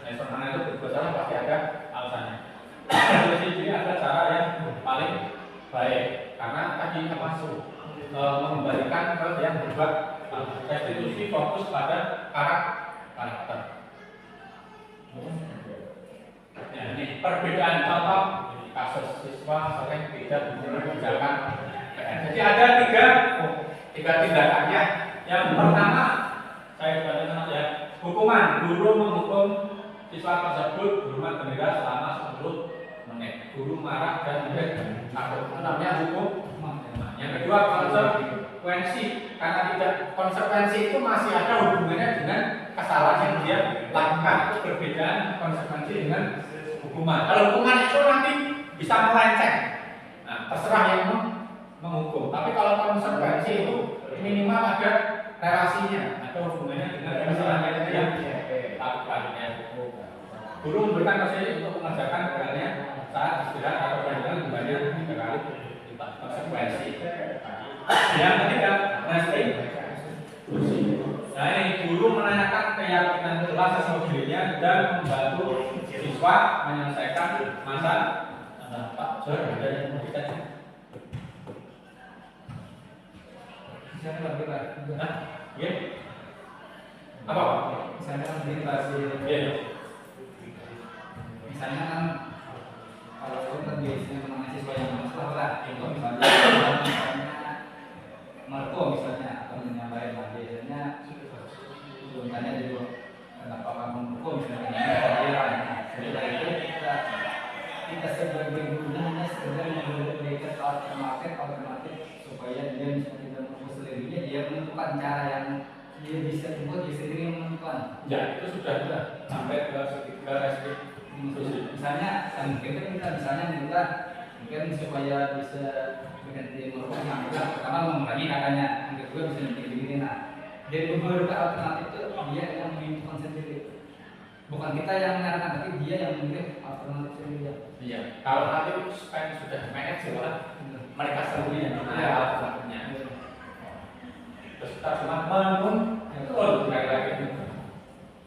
Speaker 1: Karena itu berbuat salah pasti ada alasannya. Restitusi ini adalah cara yang paling baik karena tadi mengembalikan ke yang berbuat salah. Restitusi fokus pada karakter. Ya, ini perbedaan contoh kasus siswa sering tidak mengerjakan PR. Jadi ada tiga tindakannya. Yang pertama, saya bacakan ya, hukuman. Guru menghukum siswa tersebut berhormat bendera selama 10 menit. Guru marah dan kemudian takut. Itu namanya hukum. Yang kedua, konsekuensi. Karena tidak konsekuensi itu masih ada hubungannya dengan kesalahan yang dia lakukan. Itu perbedaan konsekuensi dengan hukuman. Kalau hukuman itu nanti bisa melenceng. Nah, terserah yang menghukum. Tapi kalau konsekuensi itu minimal ada relasinya, ada hubungannya dengan kesalahan yang dia lakukan. Guru memberikan konsekuensi untuk mengerjakan PR-nya saat istirahat atau pelajaran banyak 3 kali konsekuensi. Yang ketiga, restitusi. Nah, ini guru menanyakan keyakinan kelas sesuai dirinya dan membantu siswa menyelesaikan masalah. Pak, sudah ada yang mau ditanya?
Speaker 4: Misalnya lagi
Speaker 1: Nah, iya. Apa Pak?
Speaker 4: misalnya kan
Speaker 1: Iya.
Speaker 4: misalnya kan kalau itu kan biasanya mengenai siswa yang masalah lah, contoh misalnya mertua misalnya atau menyampaikan biasanya tanya juga kenapa kamu mertua misalnya jadi dari itu kita sebagai guru hanya sekedar memberikan alternatif supaya dia bisa tidak merubah dirinya, dia menentukan cara yang dia bisa buat dia sendiri yang menentukan.
Speaker 1: Ya, itu sudah sampai ke restitusi.
Speaker 4: Misalnya, kita misalnya mungkin supaya bisa berhenti merokok, yang pertama mengurangi katanya, yang kedua bisa begini. Nah, dari beberapa alternatif itu dia yang menentukan sendiri. Bukan kita yang menyarankan, tapi dia yang memilih alternatif sendiri.
Speaker 1: Iya. Kalau nanti supaya sudah manage ya, mereka sendiri yang menilai alternatifnya. Terus kita cuma lagi.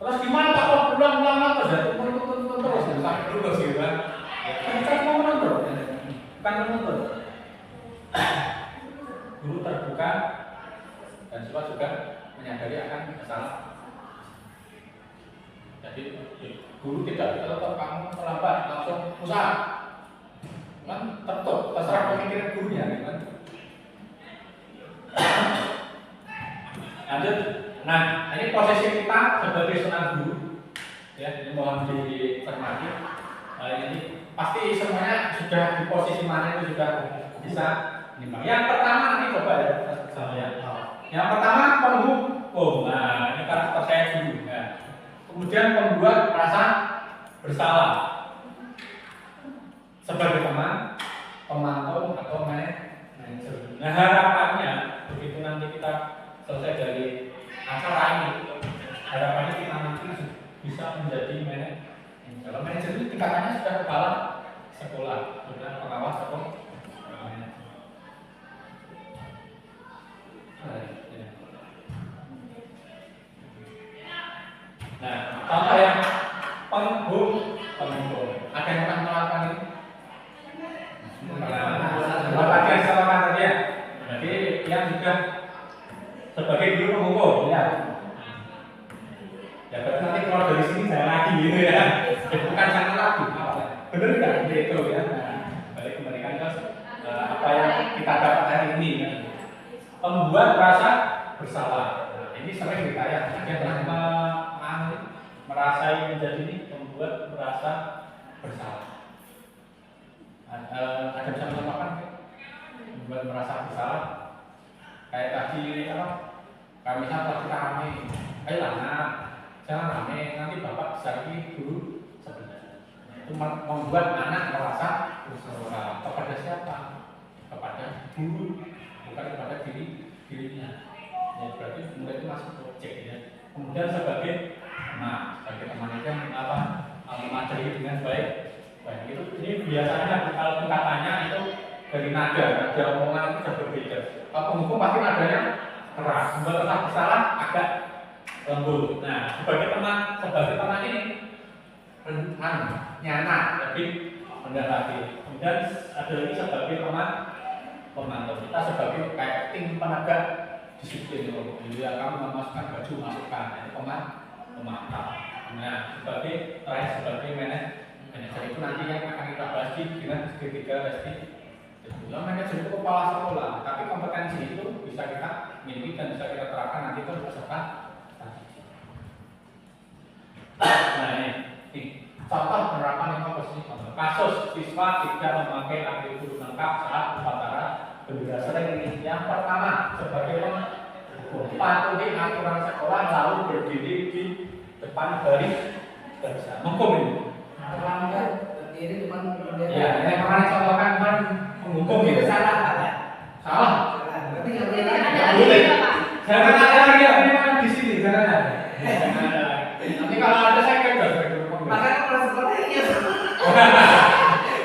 Speaker 1: Terus gimana Pak? Kok berulang-ulang terus ya? Terus sampai terus gitu kan? Kita mau menuntut, bukan menuntut. Guru terbuka dan siswa juga menyadari akan kesalahan. Jadi guru tidak tetap kamu terlambat langsung usaha, kan tertutup terserah pemikiran gurunya, kan? Lanjut. Nah, ini posisi kita sebagai seorang guru, ya, ini mohon dicermati. Ini pasti semuanya sudah di posisi mana itu sudah bisa nimbang. Yang pertama nanti coba ya, saya. Yang pertama penghukum. Nah, ini karakter saya dulu. Ya. Kemudian membuat rasa bersalah sebagai teman, pemantau atau manajer. Nah, harapannya begitu nanti kita selesai dari acara ini, harapannya kita nanti bisa menjadi manajer. Kalau manajer itu tingkatannya sudah kepala sekolah, sudah pengawas sekolah. Nah, contoh yang penghukum. Ada yang pernah melakukan ini? Latihan sama tadi ya. Jadi yang sudah sebagai guru penghukum, ya. Ya berarti nanti keluar dari sini saya lagi gitu ya. Bukan sana lagi. Benar nggak itu ya? Balik kembalikan ke apa yang kita dapat hari ini. Ya. Membuat rasa bersalah. Nah, ini sering kita ya. Ada yang pernah merasai menjadi ini, membuat merasa bersalah. Ada bisa menambahkan? Membuat merasa bersalah. Kayak tadi apa? Kami kalau kita rame, ayolah nak, jangan rame, nanti bapak bisa lagi dulu sebenarnya. Itu membuat anak merasa bersalah kepada siapa? Kepada guru, bukan kepada dirinya. Ya berarti mulai itu masuk objek ya. Kemudian sebagai teman itu apa? Mengajari dengan baik. Itu ini biasanya kalau tingkatannya itu dari nada omongan itu sudah berbeda. Kalau penghukum pasti nadanya keras, membuat bersalah agak lembut. Nah, sebagai teman ini nyana lebih rendah lagi. Kemudian ada lagi sebagai pemantau. Kita sebagai kayak tim penegak disiplin. Ya, kamu memasukkan baju masukkan, itu pemantau. Nah, terakhir sebagai manajer itu nanti yang akan kita bahas di ketiga pasti. Yang manajer itu kepala sekolah, tapi kompetensi itu bisa kita miliki dan bisa kita terapkan nanti itu peserta. Nah ini contoh penerapan inovasi. Kasus siswa tidak memakai atribut lengkap saat upacara bendera sering. Yang pertama sebagai patuhi aturan sekolah lalu berdiri di depan baris barisan. Hukum ini.
Speaker 7: Terlambat berdiri depan bendera.
Speaker 1: Ya, yang kemarin contohkan kan menghukum itu
Speaker 7: salah Pak.
Speaker 1: Salah.
Speaker 7: Berarti nggak boleh
Speaker 6: Ada
Speaker 7: lagi.
Speaker 6: lagi nggak, Pak?
Speaker 1: Jangan ada lagi yang memang di sini, jangan ada. Nanti kalau ada saya kan nggak berhukum.
Speaker 7: Makanya kalau sekolah ini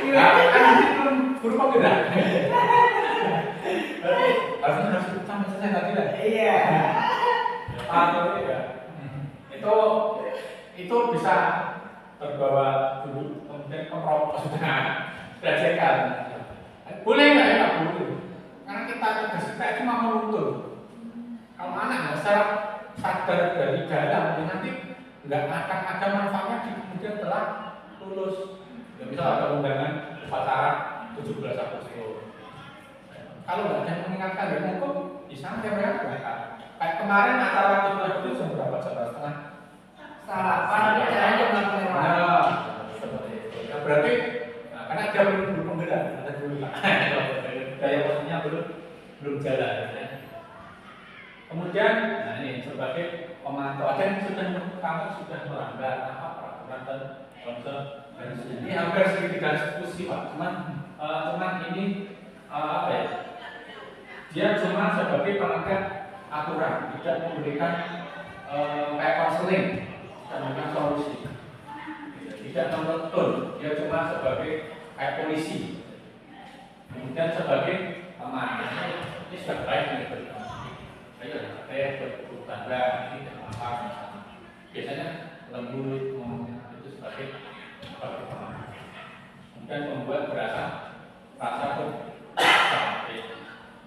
Speaker 1: Kan di sini belum berhukum tidak. Berarti harus sama saya tadi lah.
Speaker 7: iya.
Speaker 1: Atau ya. Itu bisa terbawa dulu kemudian kemerokok sudah belajarkan. Boleh nggak ya? Boleh. Karena kita itu mau menuntun. Kalau anak nggak sadar dari dalam, nanti nggak akan ada manfaatnya di kemudian telah lulus. Ya, misal ada undangan upacara 17 Agustus. Kalau nggak ada yang mengingatkan dari hukum, bisa aja mereka berangkat. Kayak kemarin acara 17 Agustus jam berapa? Jam 7:30.
Speaker 7: Salah. Padahal caranya nggak lewat.
Speaker 1: Nah, seperti itu. Ya, berarti karena dia belum penggerak, ada dulu lah. Daya posisinya belum jalan. Ya. Kemudian, nah ini sebagai pemantau, ada yang kamu sudah melanggar peraturan dan konsekuensi. Ini hampir segitiga diskusi Pak, cuman ini apa ya? Dia cuma sebagai penegak aturan, tidak memberikan kayak konseling dan memberikan solusi. Tidak menuntun, dia cuma sebagai kayak polisi. Kemudian sebagai teman, ini sudah baik nih berteman. Ayo, saya bertanda ini tidak apa misalnya. Biasanya lembut ngomongnya itu sebagai teman. Kemudian membuat rasa pun sampai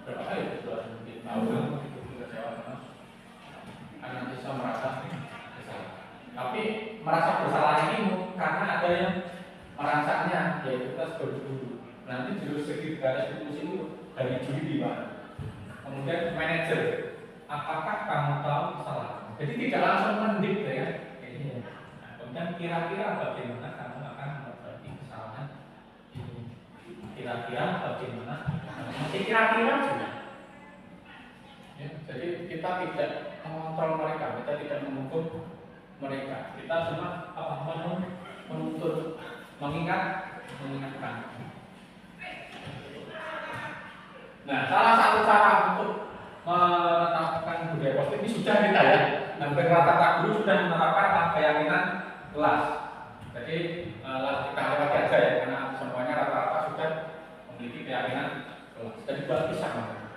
Speaker 1: berapa kali itu mungkin tahu itu juga jawab kan nanti saya merasa bersalah. Tapi merasa bersalah ini karena ada yang merangsaknya, yaitu kita sebagai guru. Nanti jurus segitiga eksekusi itu dari juri Pak. Kemudian manajer, apakah kamu tahu kesalahan? Jadi tidak langsung mendik ya. Nah, kemudian kira-kira bagaimana kamu akan memperbaiki kesalahan ini? Kira-kira bagaimana? Masih kira-kira juga. Ya, jadi kita tidak mengontrol mereka, kita tidak menghukum mereka. Kita cuma menuntut, mengingatkan. Nah, salah satu cara untuk menerapkan budaya positif ini sudah kita ya. Hampir rata-rata guru sudah menerapkan keyakinan kelas. Jadi kita lewati aja ya, karena semuanya rata-rata sudah memiliki keyakinan kelas. Jadi buat pisah makanya.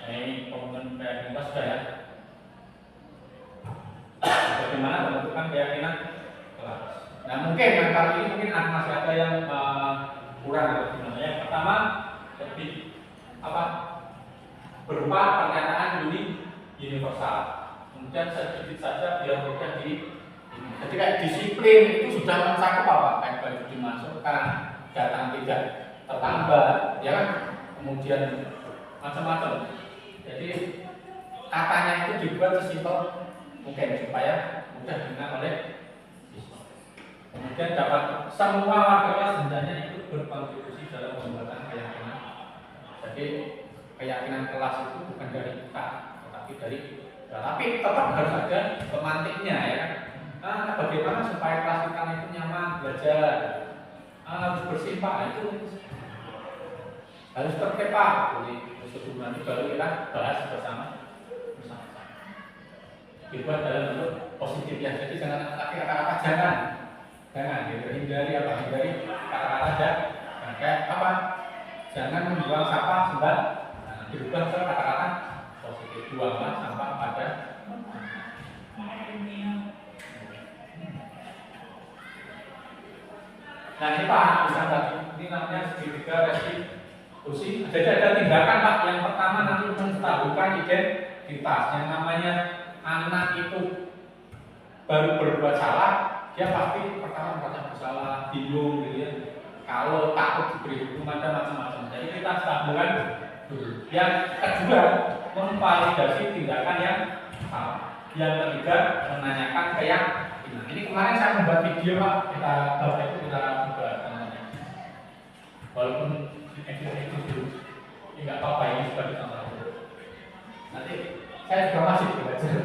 Speaker 1: Ini komitmen keyakinan kelas sudah ya. Bagaimana menentukan keyakinan kelas? Nah mungkin kali ini mungkin masih ada yang kurang atau gimana. Yang pertama lebih berupa pernyataan universal. Kemudian sedikit saja biar mudah jadi kayak disiplin itu sudah mencakup apa? Kayak baju dimasukkan, datang tidak terlambat, ya kan? Kemudian macam-macam. Jadi katanya itu dibuat sesimpel mungkin supaya mudah diingat oleh siswa. Kemudian dapat semua warga kelas hendaknya ikut berkontribusi dalam pembuatan keyakinan. Jadi keyakinan kelas itu bukan dari kita, tetapi dari tapi tetap harus ada pemantiknya ya. Nah, bagaimana supaya kelas kita itu nyaman belajar, harus bersih Pak, itu harus tertib Pak. Jadi sebelum nanti baru kita bahas bersama. Dibuat dalam bentuk positif ya. Jadi jangan kata-kata jangan hindari kata-kata aja. Nah, kayak apa? Jangan membuang sampah sembarang. Nah, dirubah ke kata-kata positif. Buanglah sampah pada. Nah ini Pak, bisa tadi ini namanya segitiga restitusi. Jadi ada tindakan Pak. Yang pertama nanti menstabilkan identitas. Yang namanya anak itu baru berbuat salah, dia pasti pertama merasa bersalah, bingung gitu ya. Kalau takut diberi hukuman dan macam-macam. Jadi kita stabilkan dulu. Yang kedua, memvalidasi tindakan yang salah. Yang ketiga, menanyakan keyakinan. Ini kemarin saya membuat video Pak, kita bapak itu kita buat namanya. Walaupun edit dulu, ini nggak apa-apa ini sudah ditambah. Nanti saya juga masih belajar.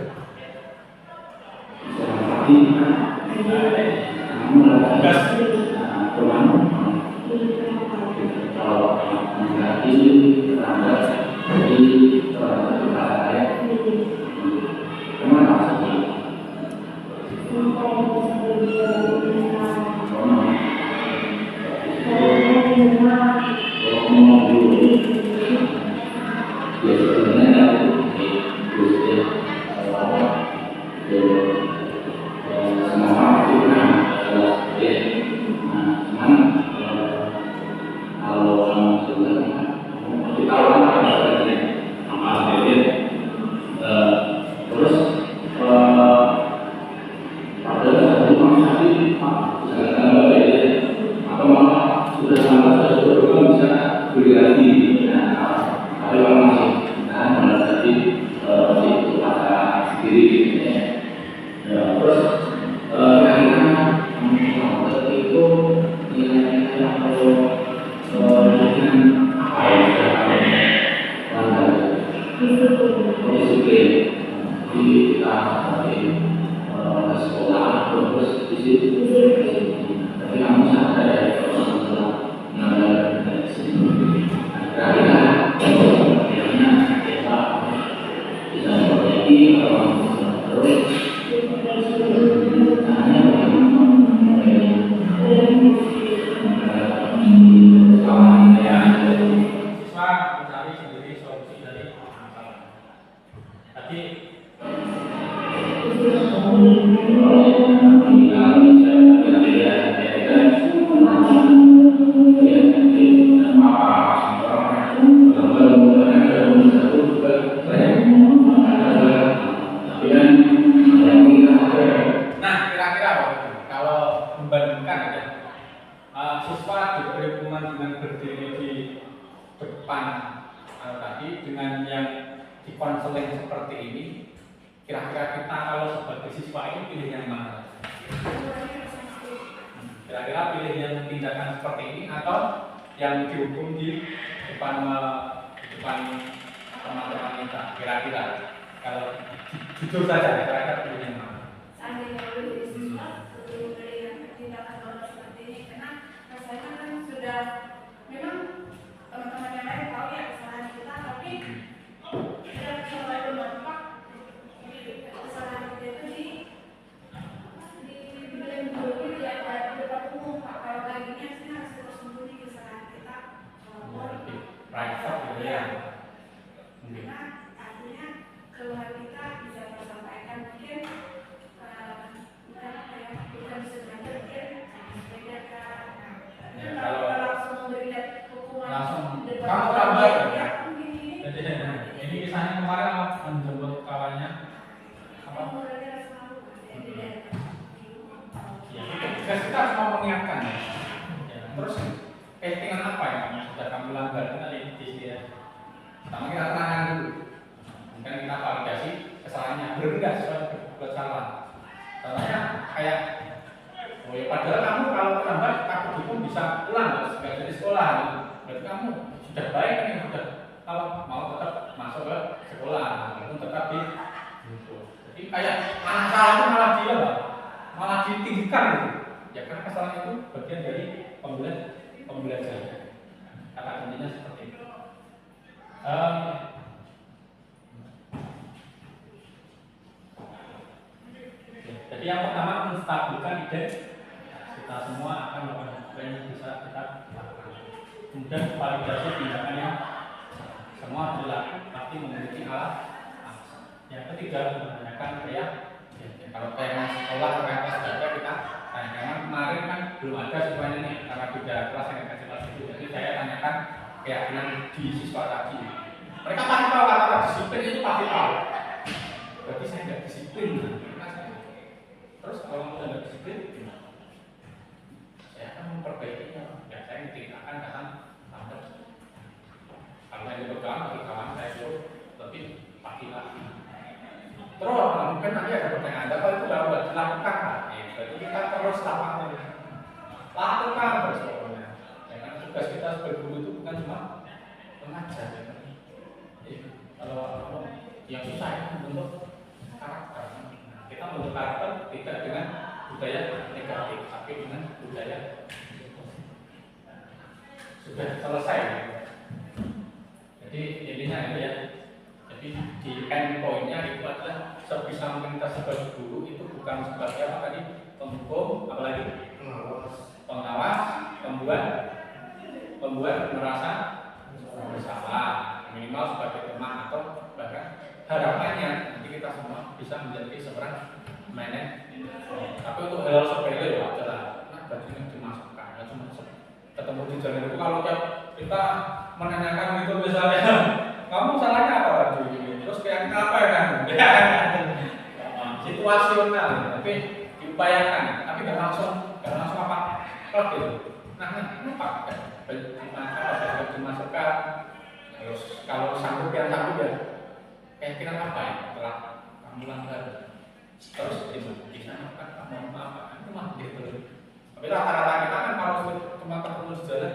Speaker 1: Jadi yang pertama menstabilkan identitas. Kita semua akan melakukan apa yang bisa kita lakukan. Kemudian validasi tindakannya semua berlaku tapi memiliki alat. Yang ketiga menanyakan kalau pengen sekolah pengen belajar kita tanyakan kemarin kan belum ada siswanya nih karena beda kelas yang kasih kelas itu. Jadi saya tanyakan keyakinan di siswa tadi. Mereka pasti tahu kata disiplin itu pasti tahu. Berarti saya nggak disiplin. Terus kalau udah nggak disiplin, gimana? Saya akan memperbaikinya. Ya saya tingkatkan datang lambat. Kalau saya dipegang bagi kawan saya itu lebih pagi lagi. Terus mungkin nanti ada pertanyaan, kalau itu baru nggak dilakukan, berarti kita terus lakukan terus pokoknya. Ya kan tugas kita sebagai guru itu bukan cuma mengajar, ya kan? Kalau yang susah itu membentuk karakter. Kita membentuk karakter tidak dengan budaya negatif, tapi dengan budaya sudah selesai. Jadi intinya itu ya. Jadi di end point-nya itu adalah sebisa mungkin kita sebagai guru itu bukan sebagai apa tadi, penghukum, apalagi pengawas, pembuat merasa bersalah, minimal sebagai teman atau bahkan harapannya nanti kita semua bisa menjadi seorang manajer. Tapi untuk hal sepele ya adalah bajunya dimasukkan, cuma ketemu di jalan itu kalau kita menanyakan gitu misalnya, kamu salahnya apa tadi? Terus kayak apa ya kan? Situasional, tapi diupayakan, tapi nggak langsung apa? Klub gitu. Nah, kenapa? Apa dimasukkan? Terus kalau sanggup ya, keyakinan apa ya? Setelah kamu langgar, terus di sana kan kamu apa? Itu mah gitu. Tapi rata-rata kita kan kalau cuma ketemu di jalan,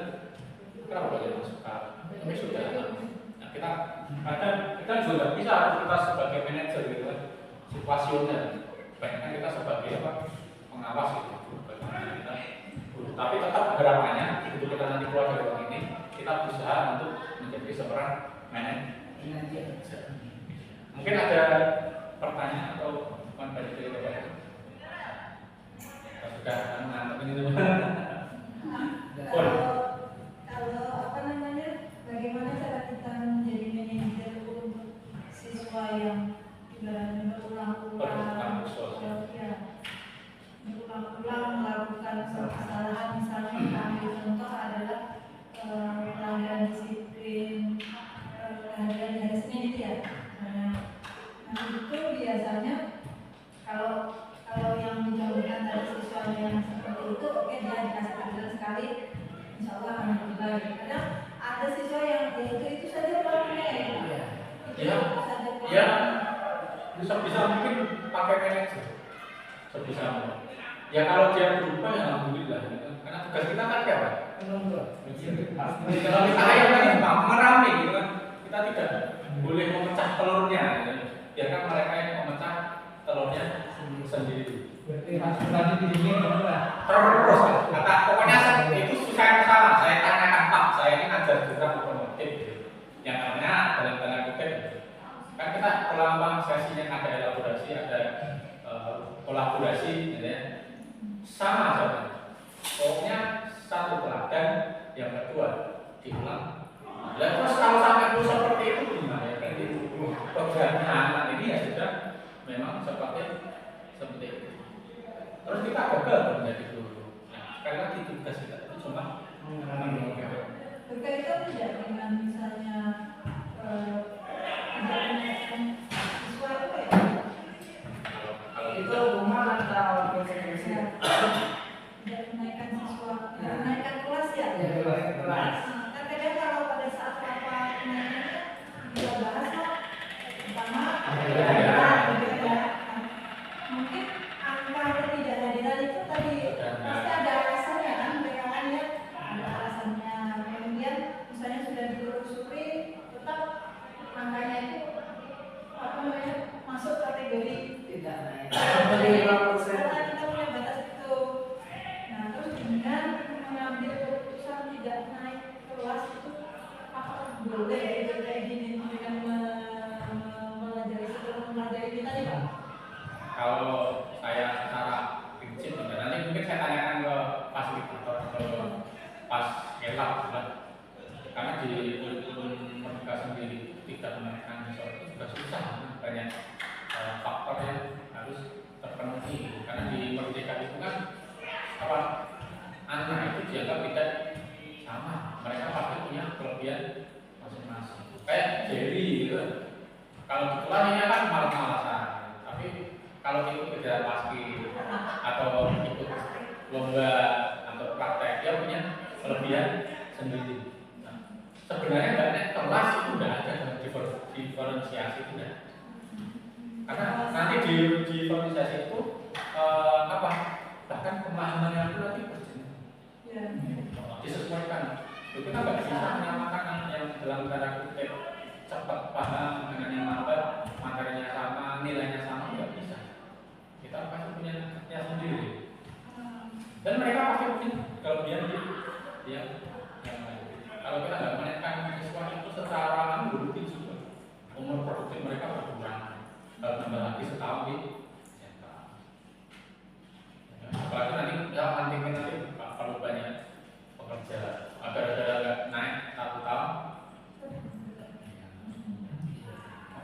Speaker 1: kenapa boleh masukkan? Tapi sudah. Nah, kita juga nggak bisa kita sebagai manajer gitu kan, situasional. Bayangkan kita sebagai apa? Pengawas gitu. Tapi tetap harapannya begitu kita nanti keluar dari ruang ini, kita berusaha untuk menjadi seorang manajer. Mungkin ada pertanyaan atau dari Bapak? Sudah mengantuk ini teman.
Speaker 8: Kalau apa namanya, bagaimana cara kita menjadi manajer untuk siswa yang ibaratnya berulang-ulang melakukan suatu kesalahan, misalnya kita ambil contoh adalah pelanggaran disiplin, pelanggaran hari Senin itu ya. Nah itu biasanya kalau yang menjauhkan dari siswa yang seperti itu, oke dia dikasih teguran sekali, insya Allah akan berubah. Kadang ada siswa yang itu saja pelakunya
Speaker 1: ya, bisa mungkin pakai manajer, sebisa mungkin. Ya kalau dia berubah ya alhamdulillah, karena tugas kita kan apa? Kalau kita kan merame gitu kan, kita tidak boleh memecah telurnya, biarkan mereka yang memecah telurnya sendiri.
Speaker 4: Berarti dingin
Speaker 1: Terus kata pokoknya itu susah salah. Saya tanyakan Pak, saya ini ngajar juga otomotif, yang namanya dalam tanda kutip kan kita pelan-pelan sesinya ada elaborasi, ada kolaborasi, ya. Sama saja. Pokoknya satu teladan, yang kedua diulang. Lalu terus kalau sampai itu seperti itu gimana ya? Berarti programnya anak ini ya sudah memang seperti itu. Terus kita gagal menjadi guru. Nah, sekali lagi tugas kita itu cuma
Speaker 8: berkaitan tidak dengan misalnya menaikkan siswa itu ya?
Speaker 1: Kalau
Speaker 7: Itu rumah atau konsekuensi?
Speaker 8: Tidak menaikkan siswa, menaikkan kelas ya?
Speaker 7: Ya, kelas.
Speaker 8: Kan kadang kalau pada saat rapat kenaikan kita bahas lah, pertama mungkin angka ketidakhadiran itu tadi pasti ada alasannya kan, mereka kan ya ada alasannya. Kemudian misalnya sudah ditelusuri tetap angkanya itu apa namanya masuk kategori
Speaker 7: Tidak naik.
Speaker 8: karena
Speaker 7: 5%.
Speaker 8: kita punya batas itu. Nah terus kemudian mengambil keputusan tidak naik kelas itu apakah boleh itu kayak gini dengan mempelajari kita nih Pak?
Speaker 1: kalau saya secara prinsip, nanti mungkin saya tanyakan ke fasilitator ke pas elak, karena di kurikulum Merdeka sendiri tidak menaikkan siswa itu juga susah, banyak faktor yang harus terpenuhi. Karena di Merdeka itu kan apa lomba atau praktek, dia punya kelebihan sendiri. Nah, sebenarnya nggak naik kelas itu udah ada diferensiasi itu ya. Karena nanti di diferensiasi itu apa? Bahkan pemahamannya itu nanti disesuaikan. Kita nggak bisa menyamakan anak yang dalam tanda kutip cepat paham dengan yang lambat, materinya sama, nilainya sama, nggak bisa. Kita pasti punya kerja sendiri. Dan mereka pasti punya kelebihan yang lain. Kalau kita nggak menekan siswa itu secara produktif juga, umur produktif mereka berkurang. Tambah lagi setahun di apalagi nanti kalau banyak pekerja agar nggak naik 1 tahun,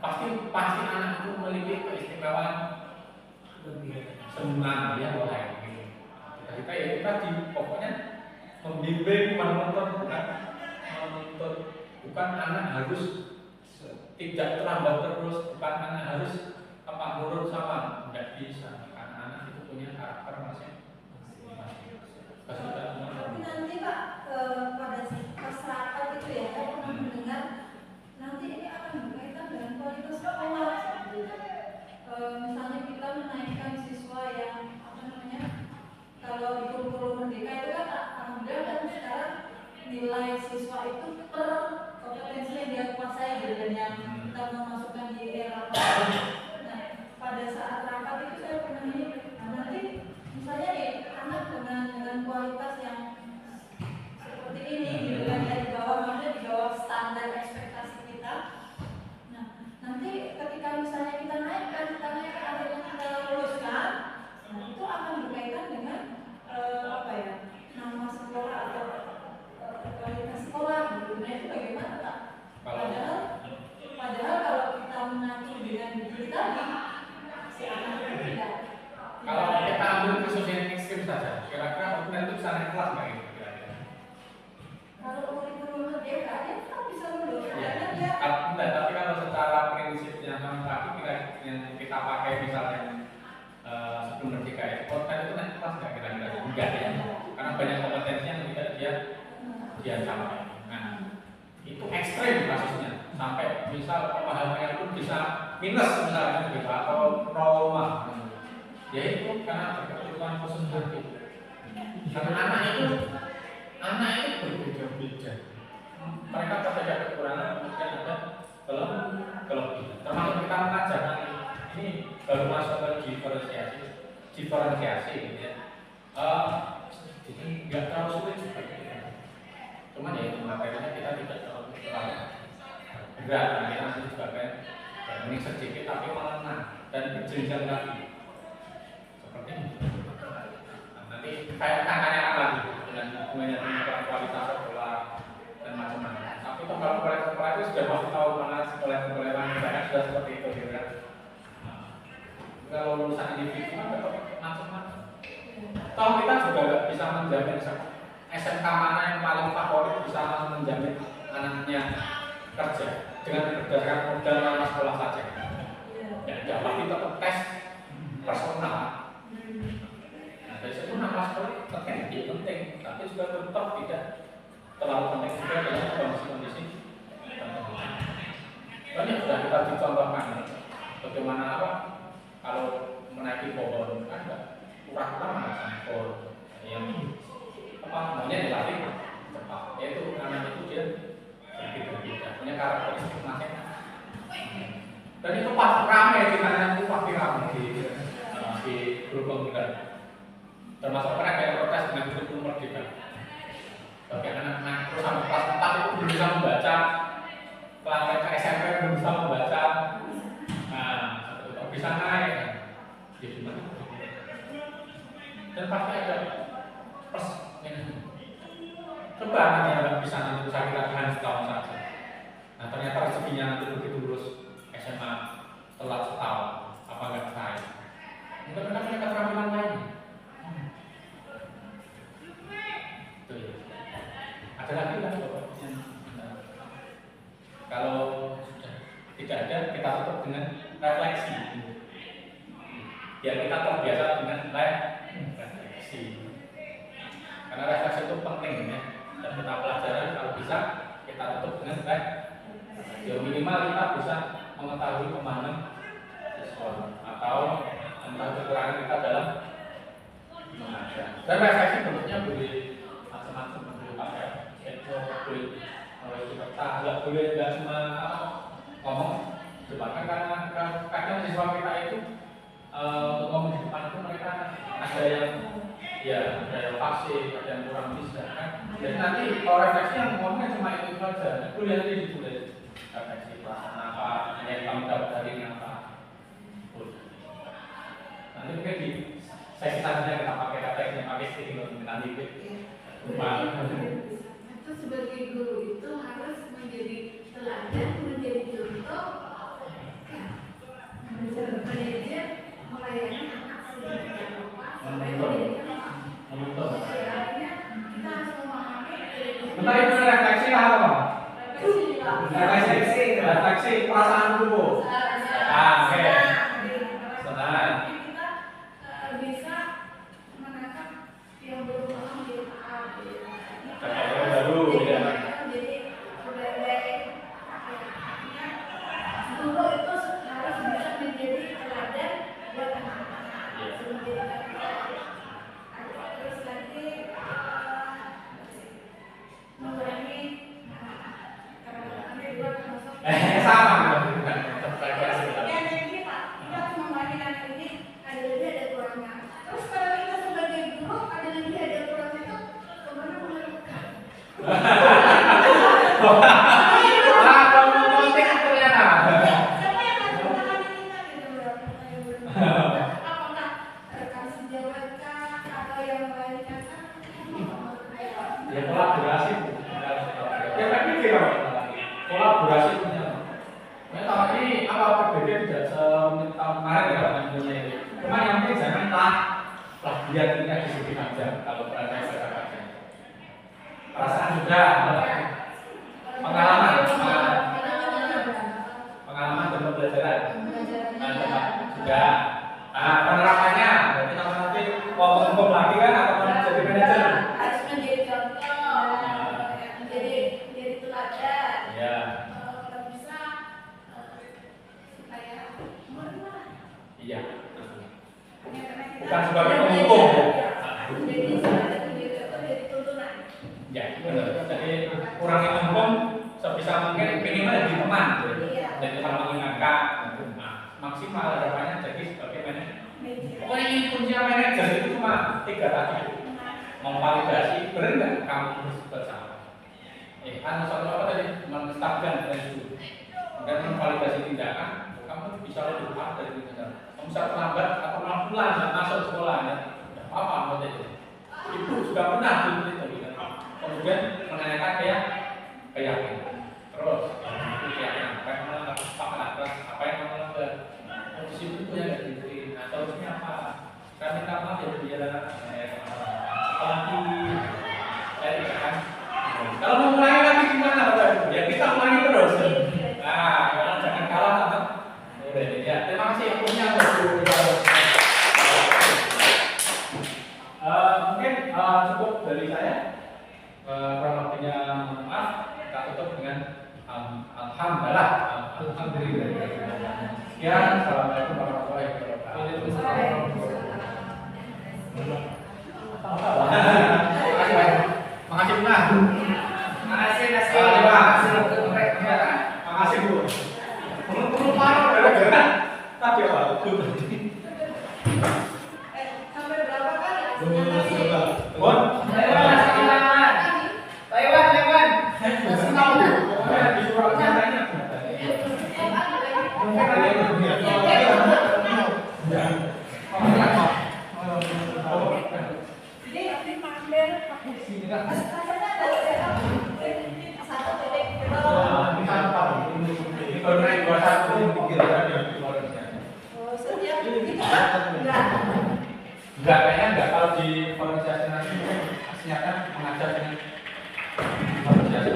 Speaker 1: pasti anak itu memiliki keistimewaan senang dia boleh. Kita ya kita pokoknya membimbing, menuntut, bukan anak harus tidak terlambat terus, bukan anak harus nurut sama, tidak bisa. Karena anak itu punya karakter masing-masing.
Speaker 8: Tapi nanti Pak, pada masyarakat itu ya, saya pernah mendengar nanti ini akan berkaitan dengan kualitas sekolah. Misalnya kita menaikkan siswa yang kalau di kurikulum merdeka itu kan alhamdulillah kan sekarang nilai siswa itu per kompetensi yang dia kuasai gitu, dan yang kita memasukkan di era. Nah, pada saat rapat itu saya pernah nanti misalnya nih anak dengan kualitas yang seperti ini gitu kan, di bawah standar ekspektasi kita. Nah, nanti ketika misalnya kita naikkan akhirnya kita luluskan, nah itu akan berkaitan dengan nama sekolah atau kualitas sekolah gitu. Nah itu bagaimana Pak? Padahal kalau kita mengacu dengan diri tadi, si anak itu tidak.
Speaker 1: Kalau kita ambil kasus yang ekstrim saja, kira-kira ukuran itu bisa naik kelas nggak gitu?
Speaker 8: Kalau kurikulum merdeka dia kan bisa lulus.
Speaker 1: Enggak, tapi kalau secara prinsip yang kami pakai, yang kita pakai misalnya sebelum merdeka ya, konten itu naik kelas nggak kira-kira? Enggak ya, karena banyak kompetensi yang tidak dia capai. Nah, itu ekstrim kasusnya, sampai misal pemahamannya pun bisa minus misalnya gitu, atau trauma. Ya itu karena berkebutuhan khusus hati. Karena anak itu berbeda-beda. Mereka ada kekurangan, mungkin ada kelebihan. Termasuk kita mengajarkan ini baru masuk ke diferensiasi gitu ya. Jadi nggak terlalu sulit juga. Cuman ya itu materinya kita tidak terlalu berat. Kita nanti juga kan ini sedikit tapi mengenang dan berjenjang lagi. Seperti ini. Nanti kayak tanya lagi dengan hubungannya dengan kualitas sekolah dan macam-macam. Tapi kalau sekolah itu sudah pasti tahu mana sekolah-sekolah yang banyak sudah seperti itu gitu kan. Kalau lulusan individu kan tetap macam-macam. Toh kita juga nggak bisa menjamin SMK mana yang paling favorit bisa langsung menjamin anaknya kerja dengan berdasarkan modal nama sekolah saja. Ya pasti tetap tes personal. Nah dari situ nama sekolah penting, tapi juga tetap tidak terlalu penting juga dalam kondisi-kondisi tertentu. Banyak sudah kita dicontohkan bagaimana kalau menaiki pohon kan enggak kurang-kurang naik pohon yang maunya dilatih cepat, yaitu anak itu dia berbeda, punya karakteristik masing-masing. Dan itu pas ramai di sana itu pasti ramai di grup pemuda, termasuk mereka yang protes dengan kurikulum merdeka. Bagi anak-anak terus sampai kelas 4 itu belum bisa membaca, kelas mereka SMP belum bisa membaca. Nah, bisa naik, ya gimana? Dan pasti ada plus minus. Coba nanti nggak bisa nanti usaha kita dengan setahun saja. Nah ternyata rezekinya nanti begitu lulus SMA telat setahun, apa nggak naik? Mungkin mereka punya keterampilan lain. Tuh ya. Ada lagi kan kalau sudah tidak ada, kita tutup dengan refleksi. Biar kita terbiasa dengan refleksi. Dan refleksi bentuknya boleh macam-macam, boleh pakai sketchbook, boleh di peta, nggak cuma ngomong depan kan, karena kadang siswa kita itu untuk ngomong di depan itu mereka ada yang ada yang fasih, ada yang kurang bisa kan. Jadi nanti kalau refleksi yang ngomongnya cuma itu saja, kuliah nanti ditulis refleksi perasaan apa, yang kamu dapat dari apa. Nanti mungkin di sesi selanjutnya kita pakai kata yang pakai stick nanti
Speaker 5: itu sebagai guru itu harus menjadi teladan, menjadi contoh, menjadi melayani anak sedemikian rupa sampai menjadikan artinya kita harus memahami.
Speaker 1: Bentar itu refleksi apa? Refleksi perasaan dulu. Oke. Senang.
Speaker 5: Kita bisa menangkap yang belum paham jadi paham.
Speaker 1: Baru ya.
Speaker 5: Jadi berbagai artinya guru itu harus bisa menjadi teladan buat anak-anak. Terus nanti mengurangi karena dua termasuk
Speaker 1: Sama.
Speaker 5: yang ini Pak, kita harus memahami anak ini ada lebih ada kurangnya. Terus kalau kita sebagai guru ada lebih ada kurangnya itu kemana menentukan?
Speaker 6: Siapa yang akan menangani kita gitu loh?
Speaker 5: Apakah rekan sejawat kah atau yang lain kah?
Speaker 1: Ya kolaborasi. Ya tapi kira kolaborasi punya. Ya tapi apa PBB tidak semenit tahun kemarin ya punya itu. Cuma yang penting jangan lah lihat punya disiplin aja kalau saya katakan. Perasaan juga, pengalaman dan pembelajaran. Juga. Nah, penerapannya, berarti nanti ngomong lagi kan atau jadi manajer?
Speaker 5: Harus menjadi contoh, menjadi teladan.
Speaker 1: Ya.
Speaker 5: Kalau bisa supaya murah.
Speaker 1: Iya.
Speaker 5: Bukan
Speaker 1: Bukan sebagai penghukum.
Speaker 5: Jadi jadi tuntunan.
Speaker 1: Ya, benar. Jadi kurangi hukum sebisa mungkin minimal jadi teman. Jadi kalau mengingatkan, maksimal harapannya jadi sebagai manajer. Pokoknya ini kuncinya manajer itu cuma 3 tadi. Memvalidasi benar nggak kamu bersama. Anu satu apa tadi? Menstabilkan itu. Dan memvalidasi tindakan, kamu bisa lebih cepat dari tindakan. Kamu bisa terlambat atau 6 bulan nggak masuk sekolah ya. Tidak apa-apa itu. Ibu juga pernah dulu itu. Kemudian menanyakan dia keyakinan. Terus itu keyakinan. Apa yang kamu lakukan? Apa yang kamu lakukan? Di situ punya nggak diberi. Nah, solusinya apa? Kami minta maaf ya biar apalagi kan. Kalau mau mulai lagi gimana? Ya kita ulangi terus. Nah, jangan kalah sama. Ya, terima kasih yang punya mungkin cukup dari saya. Kurang lebihnya maaf. Kita tutup dengan alhamdulillah. Sekian. Assalamualaikum warahmatullahi wabarakatuh. Makasih Bang.
Speaker 7: Makasih
Speaker 1: Makasih Bu. Perlu parah gara-gara tadi apa?
Speaker 5: Sampai berapa kali?
Speaker 1: Bon.
Speaker 7: Taiwan.
Speaker 1: Di suratnya tanya. Enggak, kayaknya enggak. Kalau di organisasi nanti mungkin aslinya kan mengajar dengan organisasi